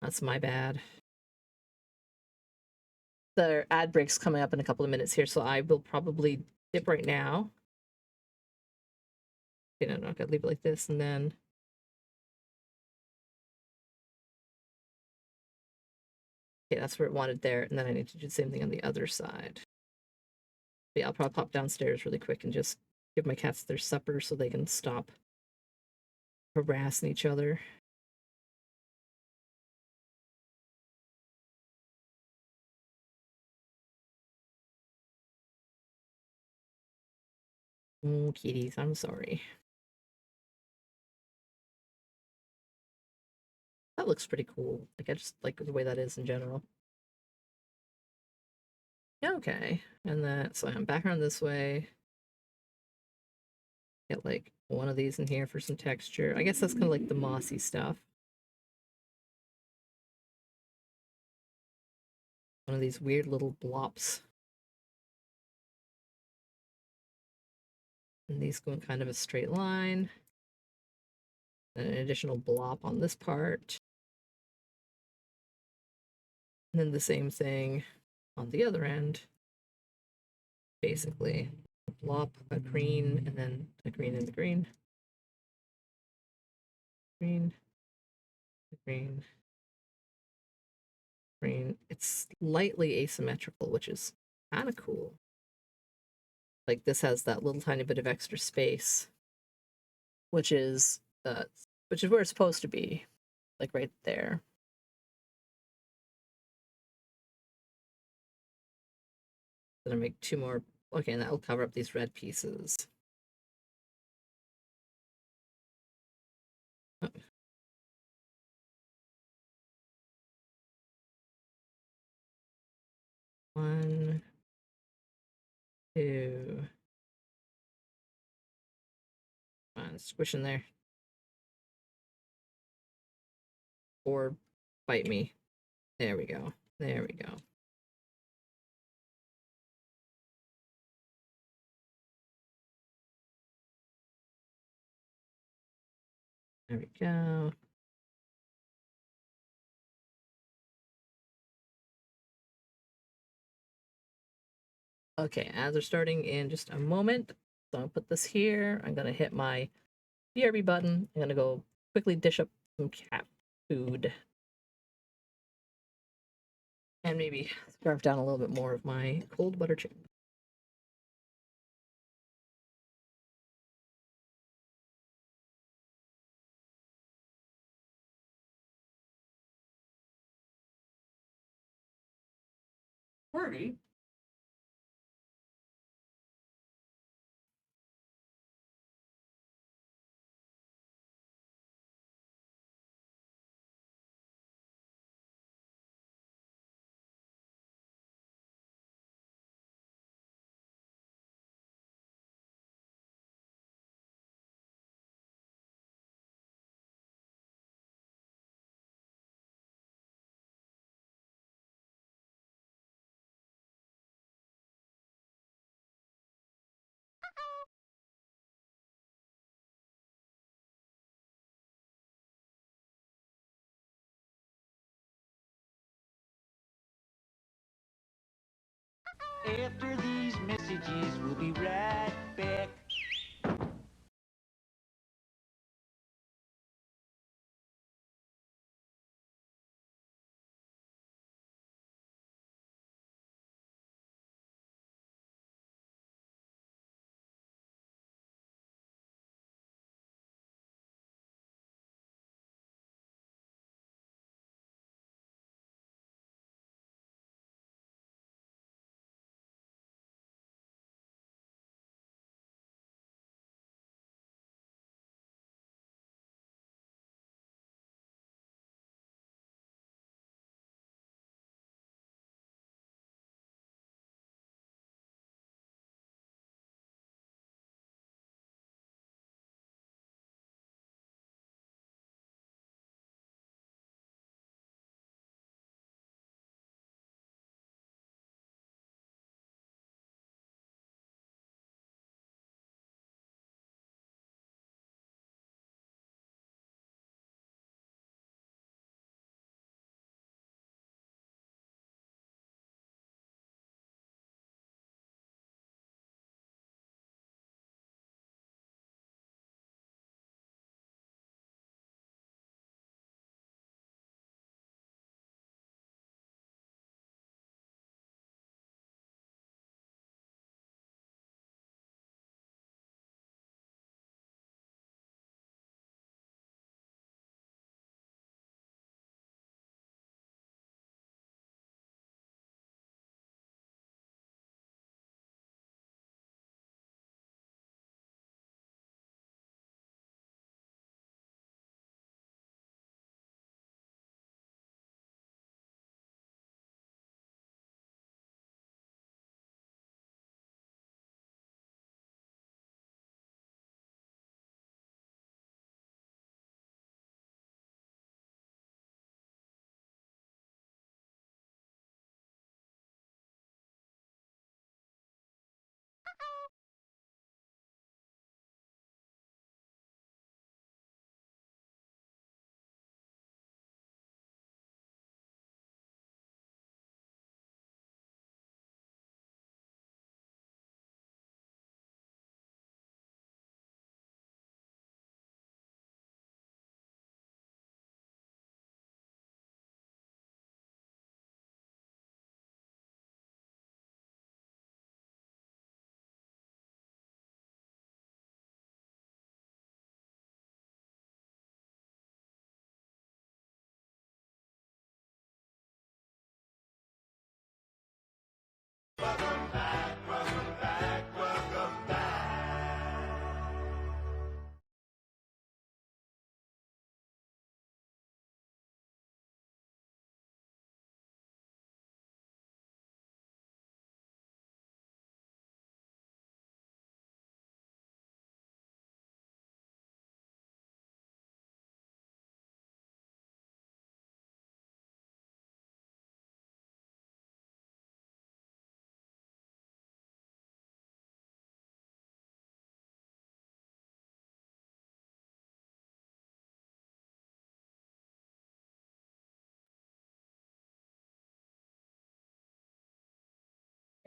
That's my bad. The ad break's coming up in a couple of minutes here, so I will probably dip right now. Okay, no, I'm not gonna leave it like this, and then okay, that's where it wanted there, and then I need to do the same thing on the other side. But yeah, I'll probably pop downstairs really quick and just give my cats their supper so they can stop harassing each other. Oh, kitties, I'm sorry. That looks pretty cool. Like, I just like the way that is in general. Okay, and that, so I'm back around this way. Get like one of these in here for some texture. I guess that's kind of like the mossy stuff. One of these weird little blops. And these go in kind of a straight line. And an additional blop on this part. And then the same thing on the other end. basically. Plop, a green, and then a green and a green. Green, green, green. It's slightly asymmetrical, which is kind of cool. Like this has that little tiny bit of extra space, which is where it's supposed to be, like right there. Gonna make two more. Okay, and that will cover up these red pieces. Oh. One, two. Come on, squish in there. Or bite me. There we go. There we go. There we go. Okay, ads are starting in just a moment. So I'll put this here. I'm gonna hit my BRB button. I'm gonna go quickly dish up some cat food. And maybe scarf down a little bit more of my cold butter chicken. Wordy. After these messages, we'll be right back.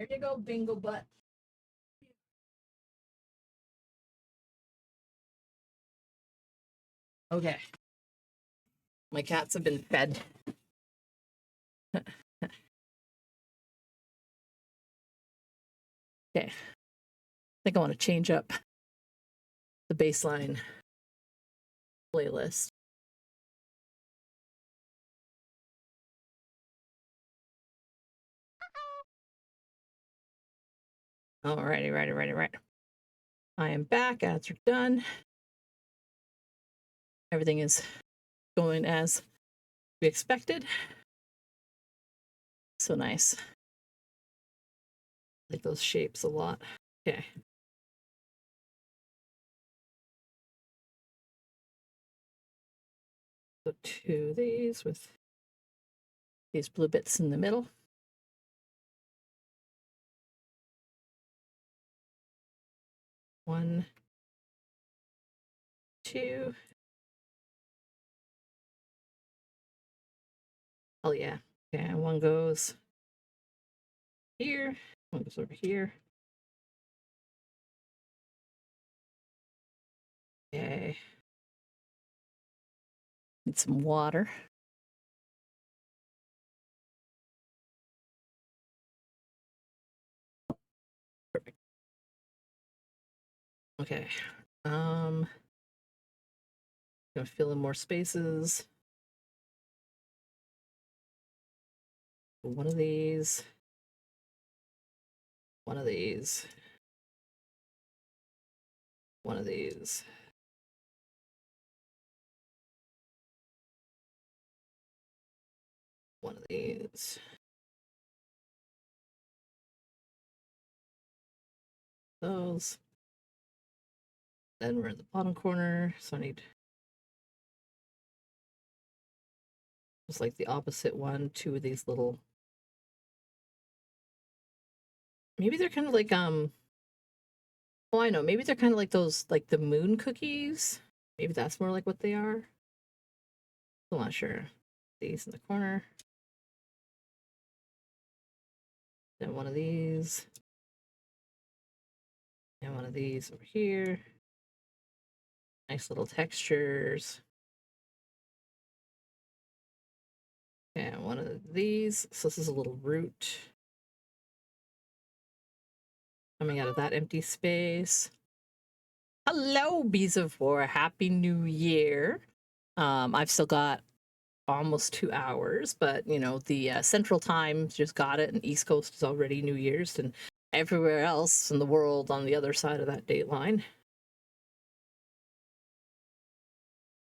There you go, bingo butt. Okay. My cats have been fed. Okay. I think I want to change up the baseline playlist. Alrighty. I am back. Ads are done. Everything is going as we expected. So nice. I like those shapes a lot. Okay. So 2 of these with these blue bits in the middle. One, 2. Oh yeah. Okay, and one goes here. One goes over here. Okay. Need some water. Perfect. Okay. Gonna fill in more spaces. One of these. One of these. One of these. One of these. Those. Then we're in the bottom corner, so I need just like the opposite one, 2 of these little. Maybe they're kind of like oh, I know, maybe they're kind of like those, like the moon cookies. Maybe that's more like what they are. I'm not sure. These in the corner. Then one of these. And one of these over here. Nice little textures. And one of these. So this is a little root coming out of that empty space. Hello, Bees of War. Happy New Year. I've still got almost 2 hours, but you know, the Central Time just got it, and East Coast is already New Year's, and everywhere else in the world on the other side of that date line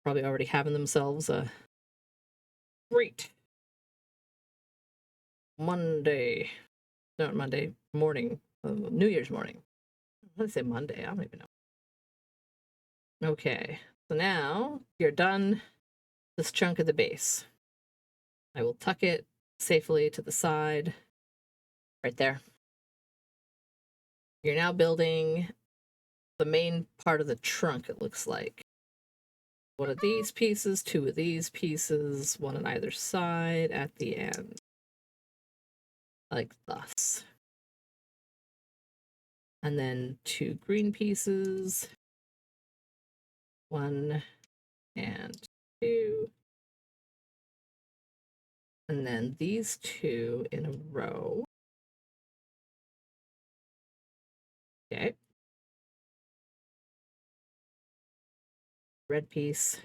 probably already having themselves a great Monday, not Monday morning, New Year's morning. Let's say Monday. I don't even know. Okay, so now you're done this chunk of the base. I will tuck it safely to the side, right there. You're now building the main part of the trunk, it looks like. One of these pieces, 2 of these pieces, one on either side at the end. Like thus. And then 2 green pieces. 1 and 2. And then these 2 in a row. Okay. Red piece.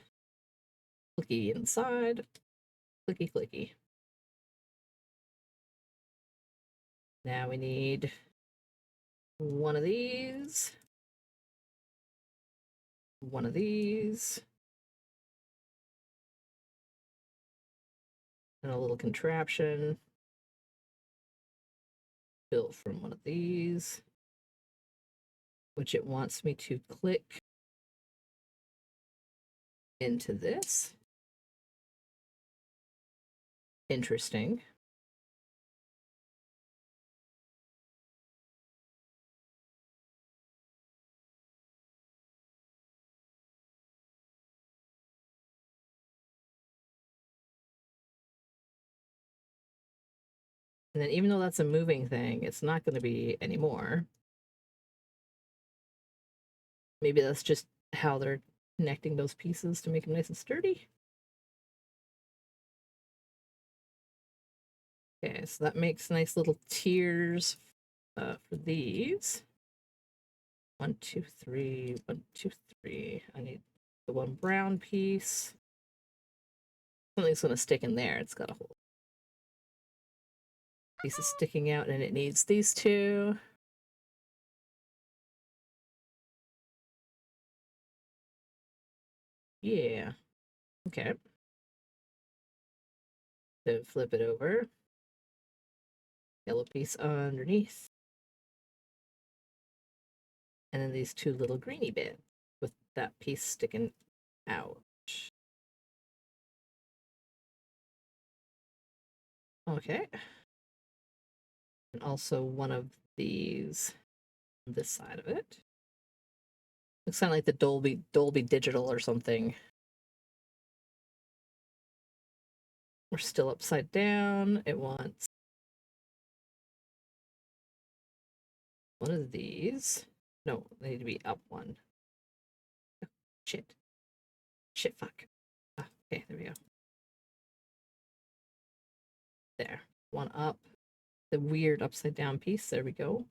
Clicky inside. Clicky, clicky. Now we need one of these. One of these. And a little contraption built from one of these, which it wants me to click into this. Interesting. And then even though that's a moving thing, it's not going to be anymore. Maybe that's just how they're connecting those pieces to make them nice and sturdy. Okay, so that makes nice little tiers for these. 1, 2, 3, 1, 2, 3. I need the one brown piece. Something's going to stick in there. It's got a whole piece sticking out, and it needs these two. Yeah. Okay. Then flip it over. Yellow piece underneath. And then these two little greeny bits with that piece sticking out. Okay. And also one of these on this side of it. Looks kind of like the Dolby Digital or something. We're still upside down. It wants one of these. No, they need to be up one. Oh, shit. Shit, fuck. Ah, okay, there we go. There. One up. The weird upside down piece. There we go.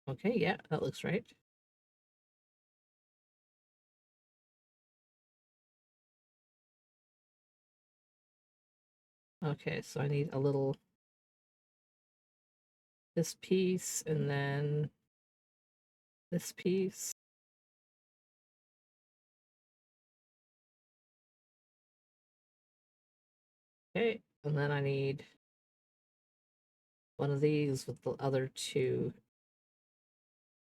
Okay, yeah, that looks right. Okay, so I need a little this piece and then this piece. Okay, and then I need one of these with the other two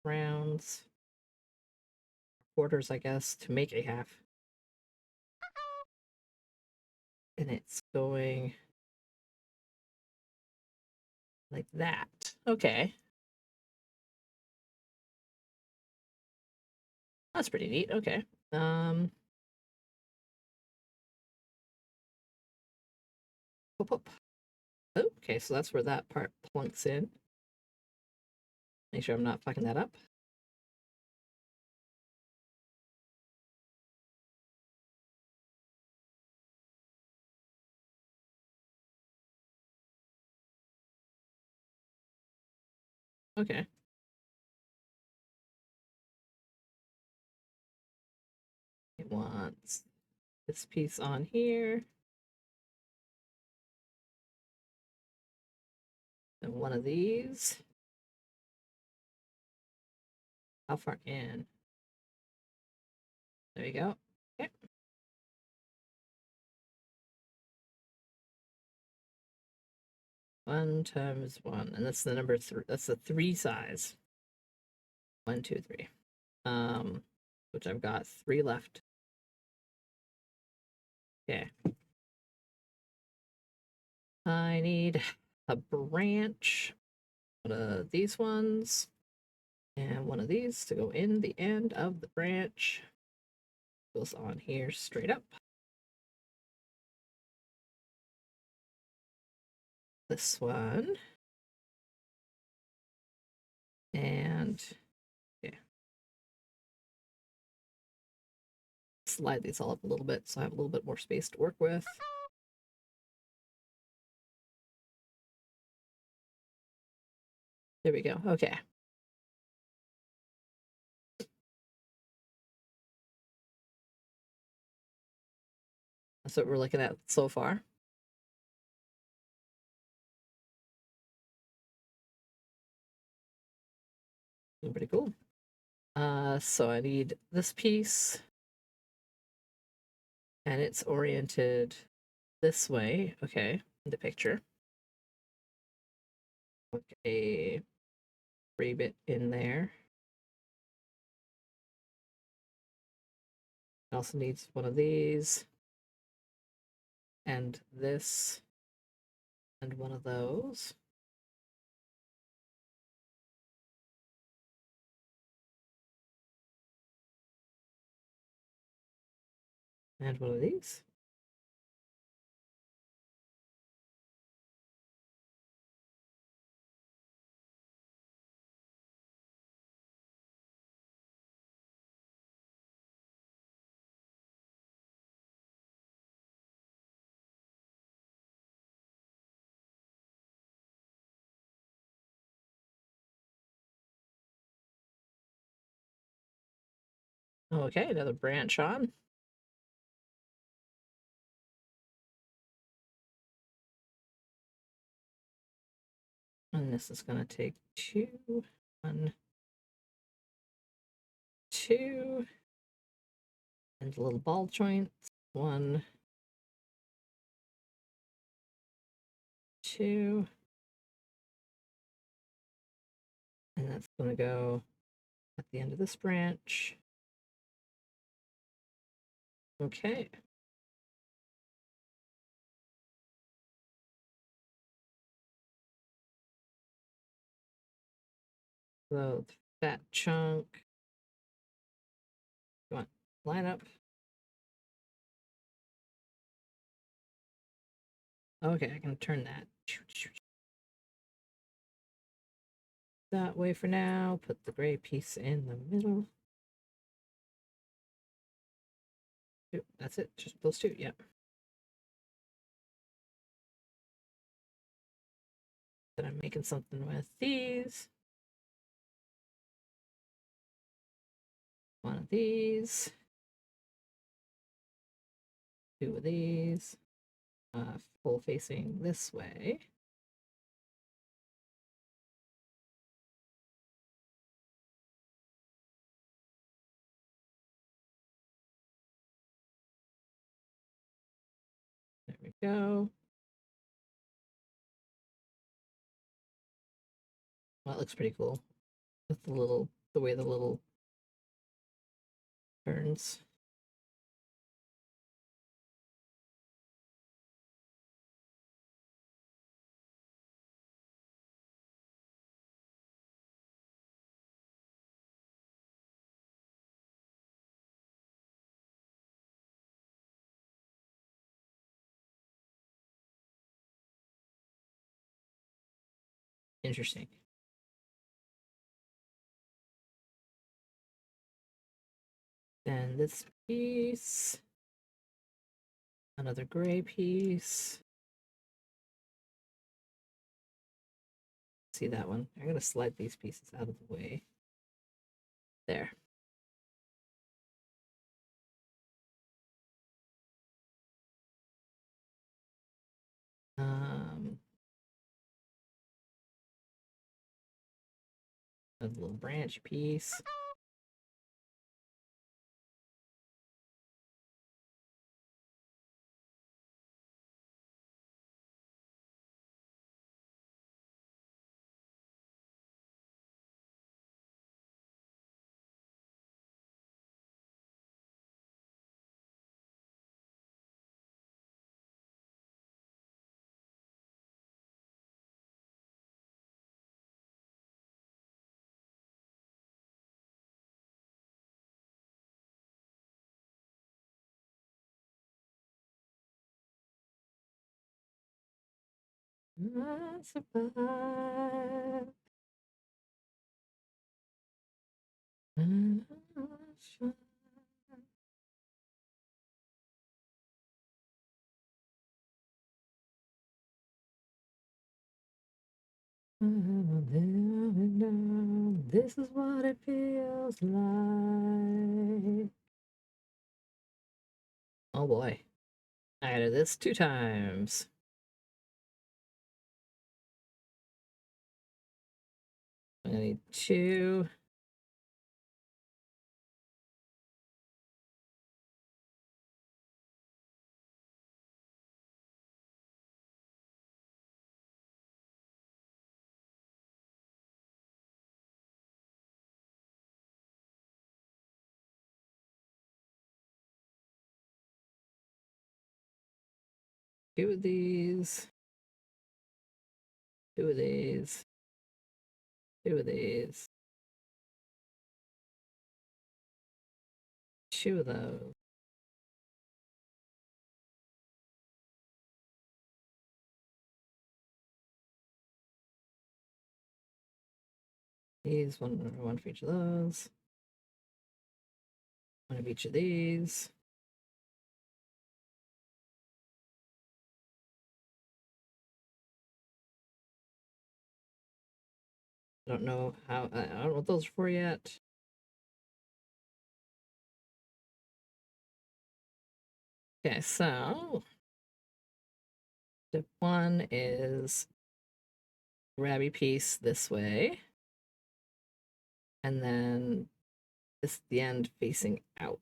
rounds, quarters, I guess, to make a half. And it's going like that. Okay. That's pretty neat. Okay. Whoop, whoop. Oh, okay, so that's where that part plunks in. Make sure I'm not fucking that up. Okay. It wants this piece on here. And one of these. How far in? There you go. Okay. 1 times 1. And that's the number 3. That's the 3 size. 1, 2, 3. Which I've got 3 left. Okay. I need a branch. One of these ones. And one of these to go in the end of the branch. Goes on here straight up. This one. And yeah. Slide these all up a little bit so I have a little bit more space to work with. There we go. Okay. That's what we're looking at so far. Pretty cool. So I need this piece, and it's oriented this way. Okay, in the picture. Put a 3-bit in there. It also needs one of these, and this, and one of those. And one of these. Okay, another branch on. And this is going to take 2, 1, 2, and little ball joints, 1, 2, and that's going to go at the end of this branch. Okay. So the fat chunk. Come on, line up. Okay, I can turn that that way for now. Put the gray piece in the middle. That's it, just those two, yep. Then I'm making something with these. One of these. 2 of these. Full facing this way. There we go. Well, that looks pretty cool. With the way the little turns. Interesting. Then this piece. Another gray piece. See that one? I'm going to slide these pieces out of the way. There. A little branch piece. I survive. This is what it feels like. Oh boy. I added this 2 times. I need 2. Two of these. 2 of these. 2 of these. 2 of those. These, one for each of those. One of each of these. I don't know how, I don't know what those are for yet. Okay, so step one is grabby piece this way. And then this is the end facing out.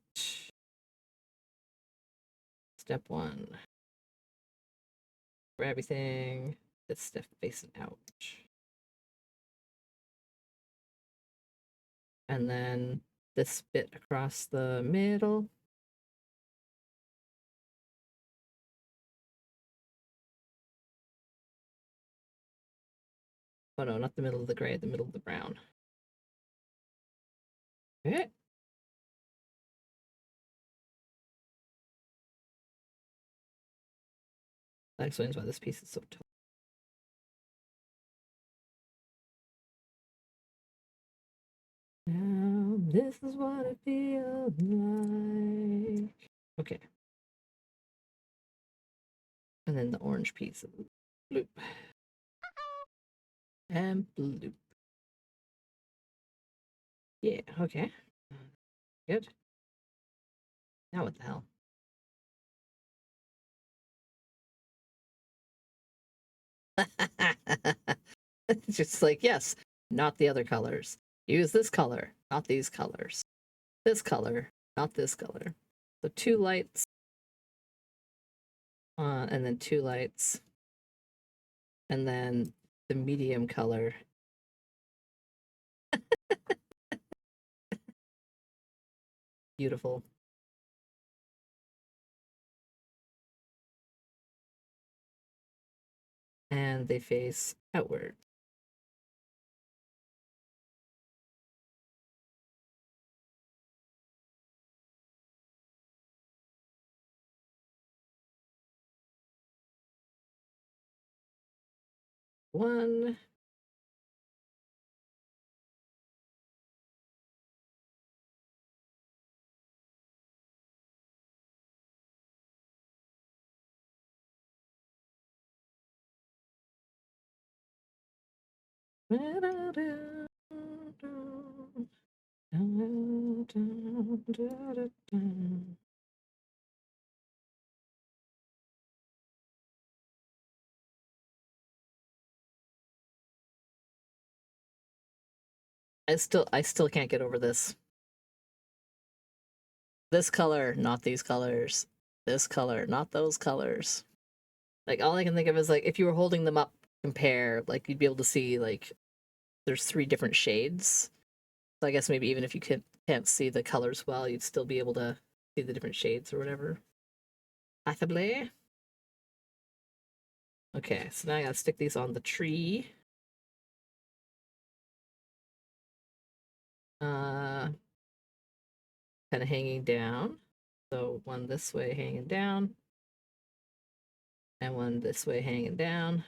Step one. Grabby thing, this stuff facing out. And then this bit across the middle. Oh no, not the middle of the gray, the middle of the brown. Okay. That explains why this piece is so tall. Now, this is what it feels like. Okay. And then the orange piece of bloop. And bloop. Yeah, okay. Good. Now what the hell? It's just like, yes, not the other colors. Use this color, not these colors. This color, not this color. So 2 lights, and then 2 lights, and then the medium color. Beautiful. And they face outward. One. I still can't get over this. This color, not these colors. This color, not those colors. Like all I can think of is like if you were holding them up, compare, like you'd be able to see like there's 3 different shades. So I guess maybe even if you can't see the colors well, you'd still be able to see the different shades or whatever. Affably. Okay, so now I gotta stick these on the tree. Kind of hanging down. So one this way hanging down, and one this way hanging down.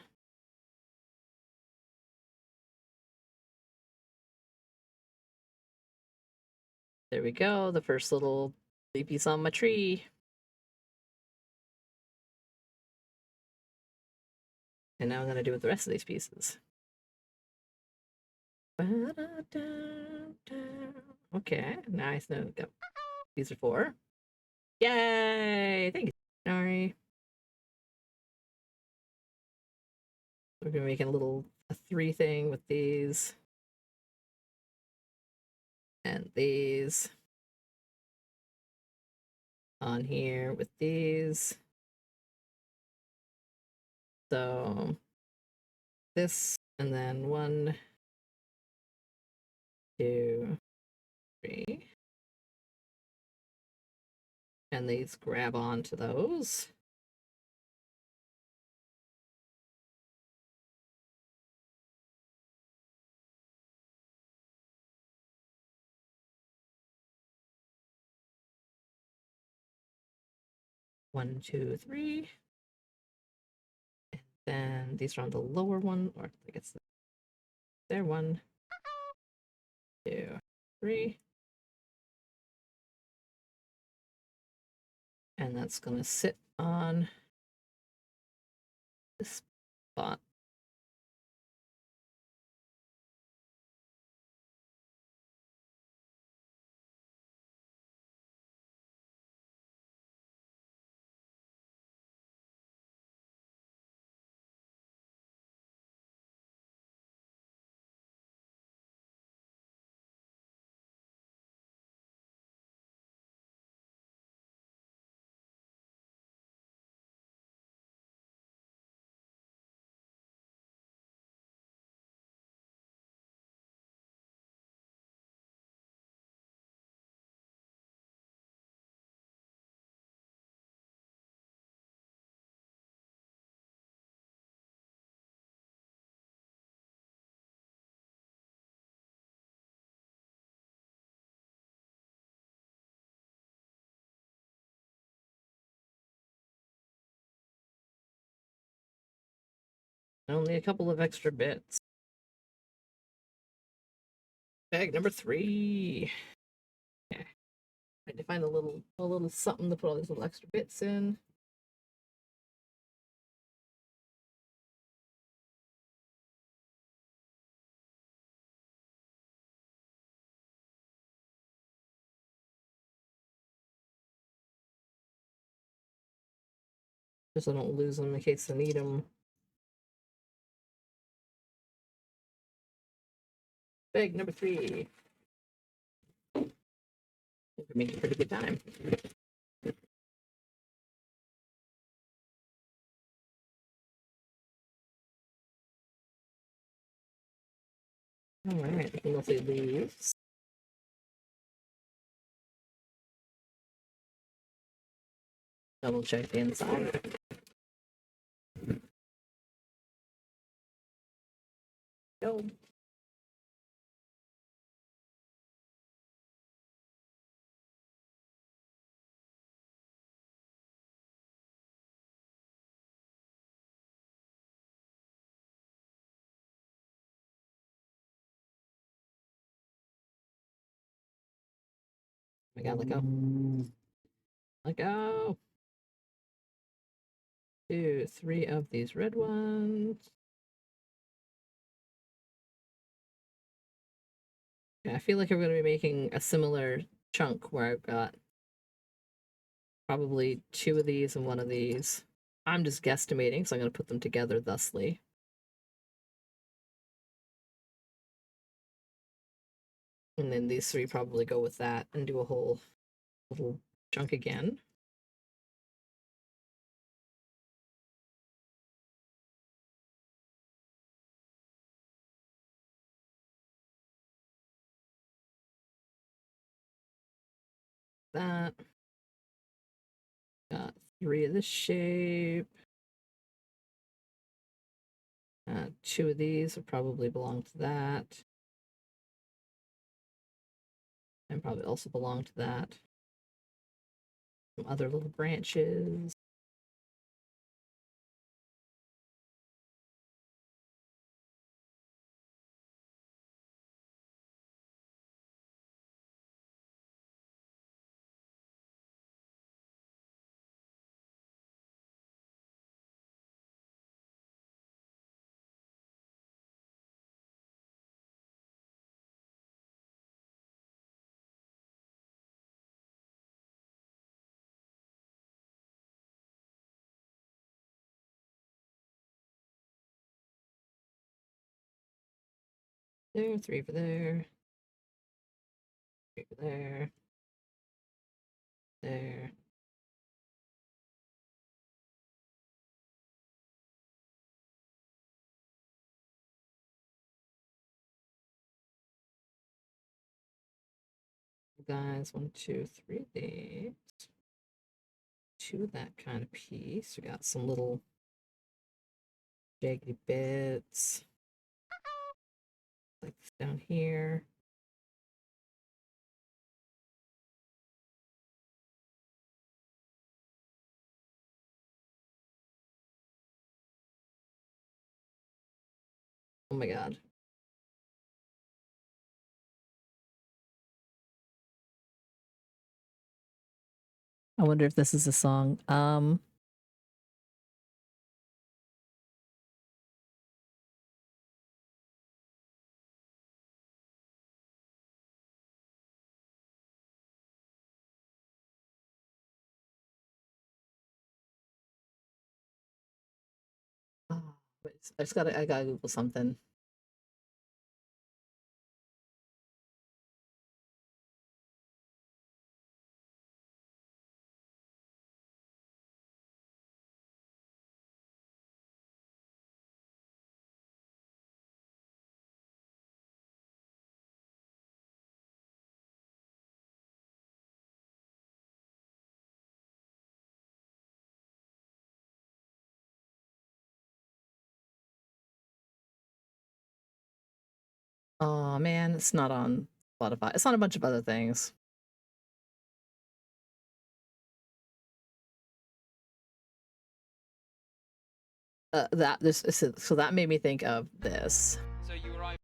There we go, the first little leapies on my tree. And now I'm gonna do with the rest of these pieces. Okay, nice. No, go. These are 4. Yay! Thank you, Nari. We're gonna make a 3 thing with these. And these. On here with these. So this, and then 1, 2, 3. And these grab onto those. One, two, 3. And then these are on the lower one, or I guess they're 1. 2, 3. And that's going to sit on this spot. Only a couple of extra bits. Bag number 3. Okay. I had to find a little something to put all these little extra bits in. Just so I don't lose them in case I need them. Bag number 3. We're making a pretty good time. Alright, mostly leaves. Double check the inside. Go. Oh my god, let go. Let go. 2, 3 of these red ones. Yeah, I feel like I'm going to be making a similar chunk where I've got probably 2 of these and 1 of these. I'm just guesstimating, so I'm going to put them together thusly. And then these 3 probably go with that and do a whole little chunk again. That. Got 3 of this shape. 2 of these will probably belong to that. And probably also belong to that. Some other little branches. There, 3 for there. 3 for there. There. Guys, 1, 2, 3 of these. 2 of that kind of piece. We got some little jaggedy bits. Like this down here. Oh my god. I wonder if this is a song. Oh, wait, I gotta Google something. Oh man, it's not on Spotify. It's on a bunch of other things. So that made me think of this. So you arrive.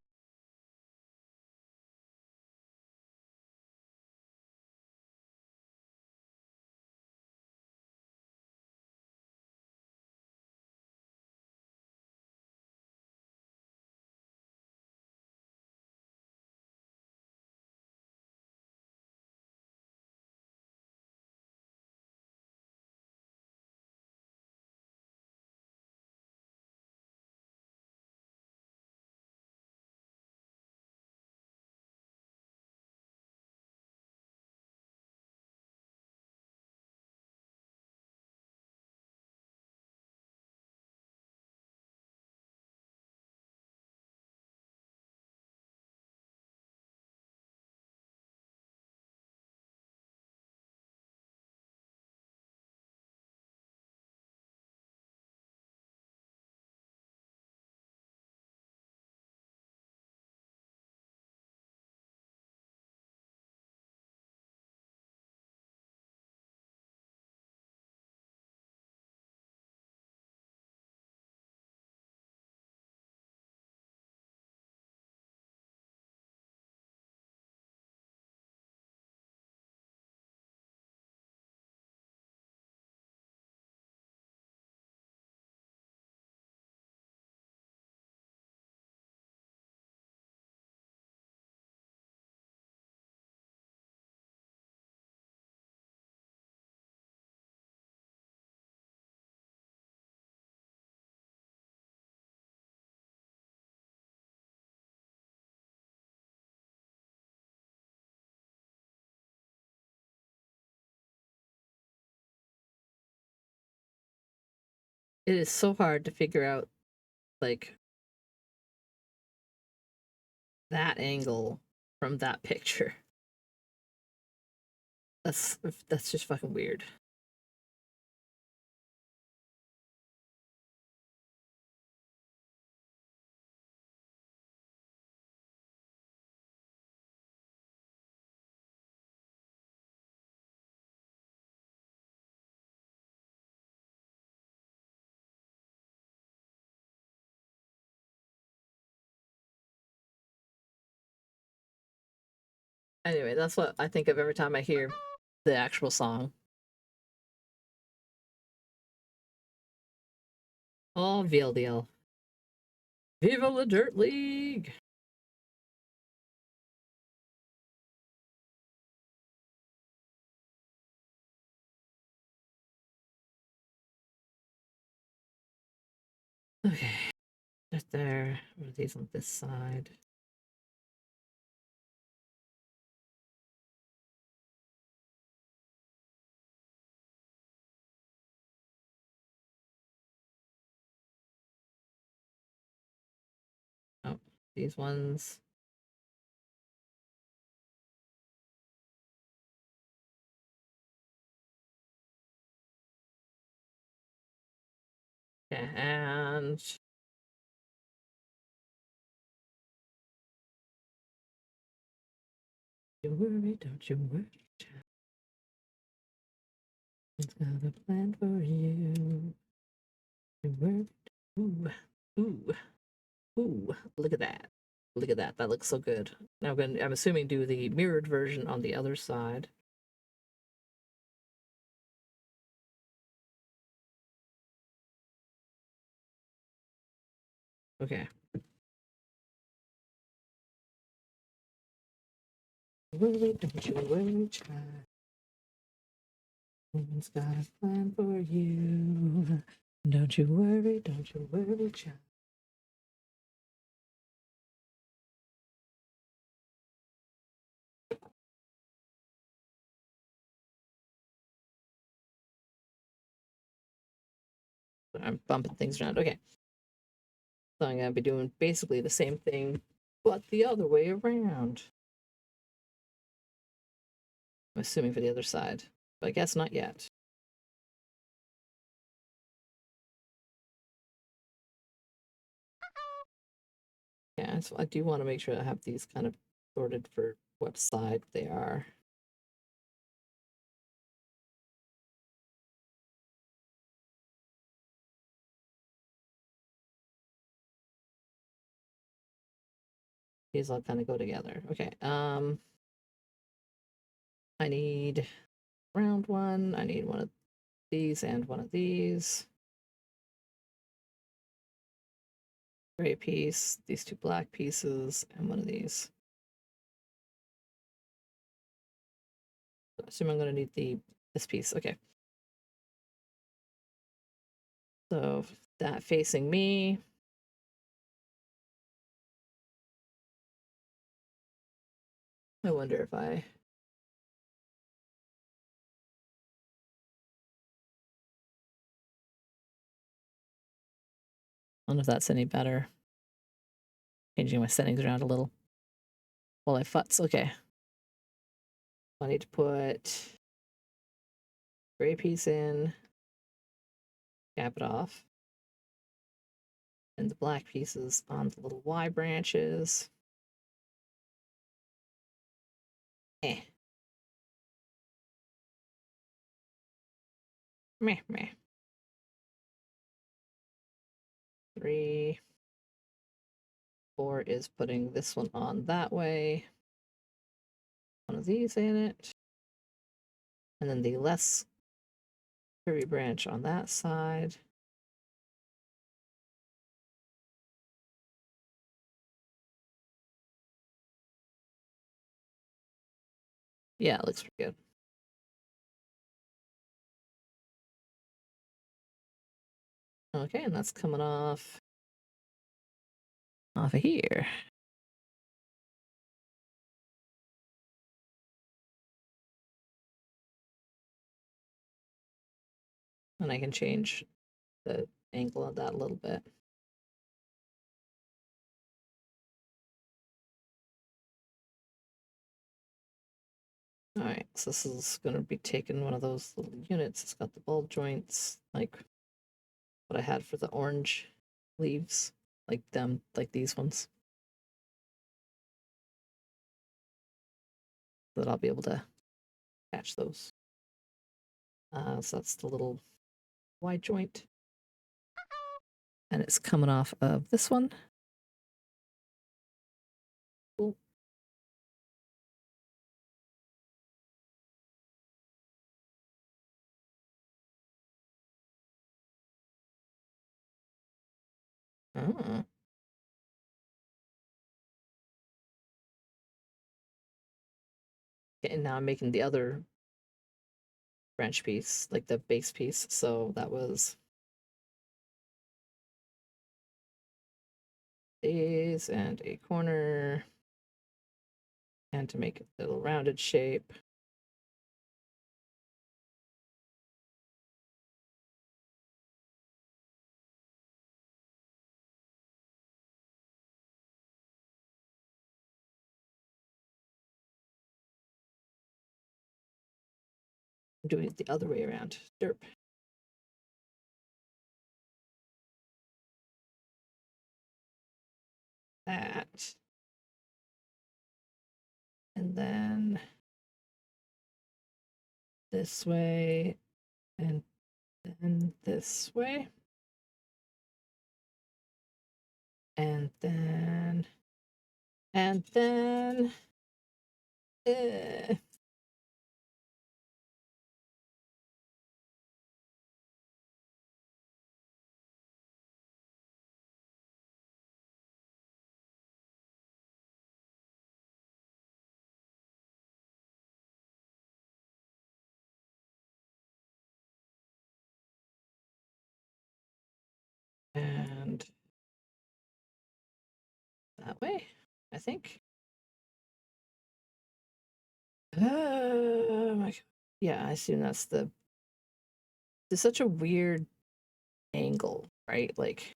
It is so hard to figure out like that angle from that picture. That's just fucking weird. Anyway, that's what I think of every time I hear the actual song. Oh, VLDL. Viva la Dirt League! Okay, just there. What are these on this side? Oh, these ones. Okay, and don't worry, don't you worry. It's got a plan for you. Don't worry. Ooh, ooh, ooh! Look at that! Look at that! That looks so good. Now I'm assuming do the mirrored version on the other side. Okay. Worry, don't you worry, child. Woman's got a plan for you. Don't you worry, child. I'm bumping things around. Okay. So I'm going to be doing basically the same thing, but the other way around. I'm assuming for the other side, but I guess not yet. Yeah, so I do want to make sure I have these kind of sorted for what side they are. These all kind of go together. Okay. I need round one. I need one of these and one of these. Gray piece, these two black pieces, and one of these. I assume I'm going to need this piece. Okay. So that facing me. I wonder if I don't know if that's any better. Changing my settings around a little while I futz. Okay. I need to put gray piece in, cap it off, and the black pieces on the little Y branches. Eh. Meh, meh. 3, 4 is putting this one on that way. One of these in it. And then the less curvy branch on that side. Yeah, it looks pretty good. Okay, and that's coming off of here. And I can change the angle of that a little bit. All right, so this is going to be taking one of those little units. It's got the bulb joints, like what I had for the orange leaves, like these ones. So that I'll be able to catch those. So that's the little wide joint. And it's coming off of this one. Cool. Oh. Okay, and now I'm making the other branch piece, like the base piece. So that was these and a corner. And to make a little rounded shape. I'm doing it the other way around. Derp. That. And then this way, and then this way. And then, uh, and that way, I think. Yeah, I assume that's the. It's such a weird angle, right? Like,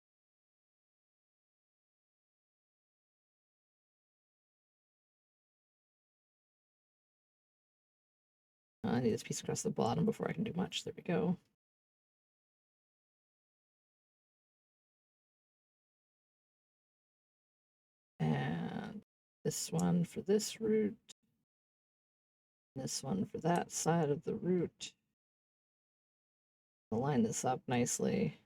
I need this piece across the bottom before I can do much. There we go. And this one for this root. This one for that side of the root. I'll line this up nicely.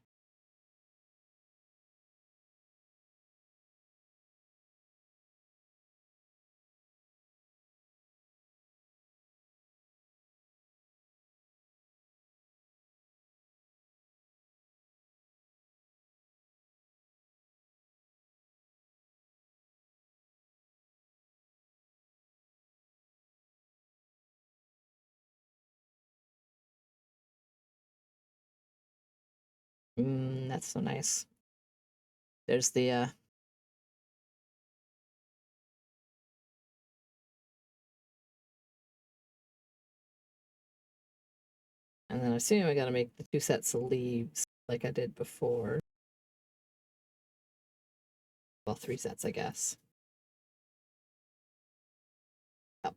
That's so nice. There's the and then I assume I gotta make the 2 sets of leaves like I did before. Well, 3 sets, I guess. Yep.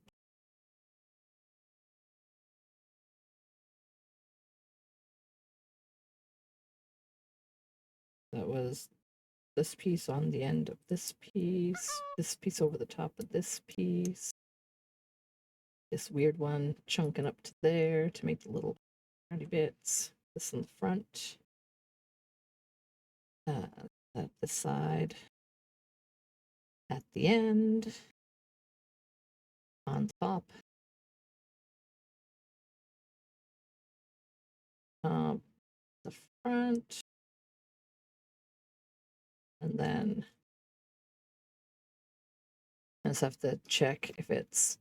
That was this piece on the end of this piece over the top of this piece, this weird one chunking up to there to make the little roundy bits, this in the front, at the side, at the end, on top, the front, and then I just have to check if it's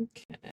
okay.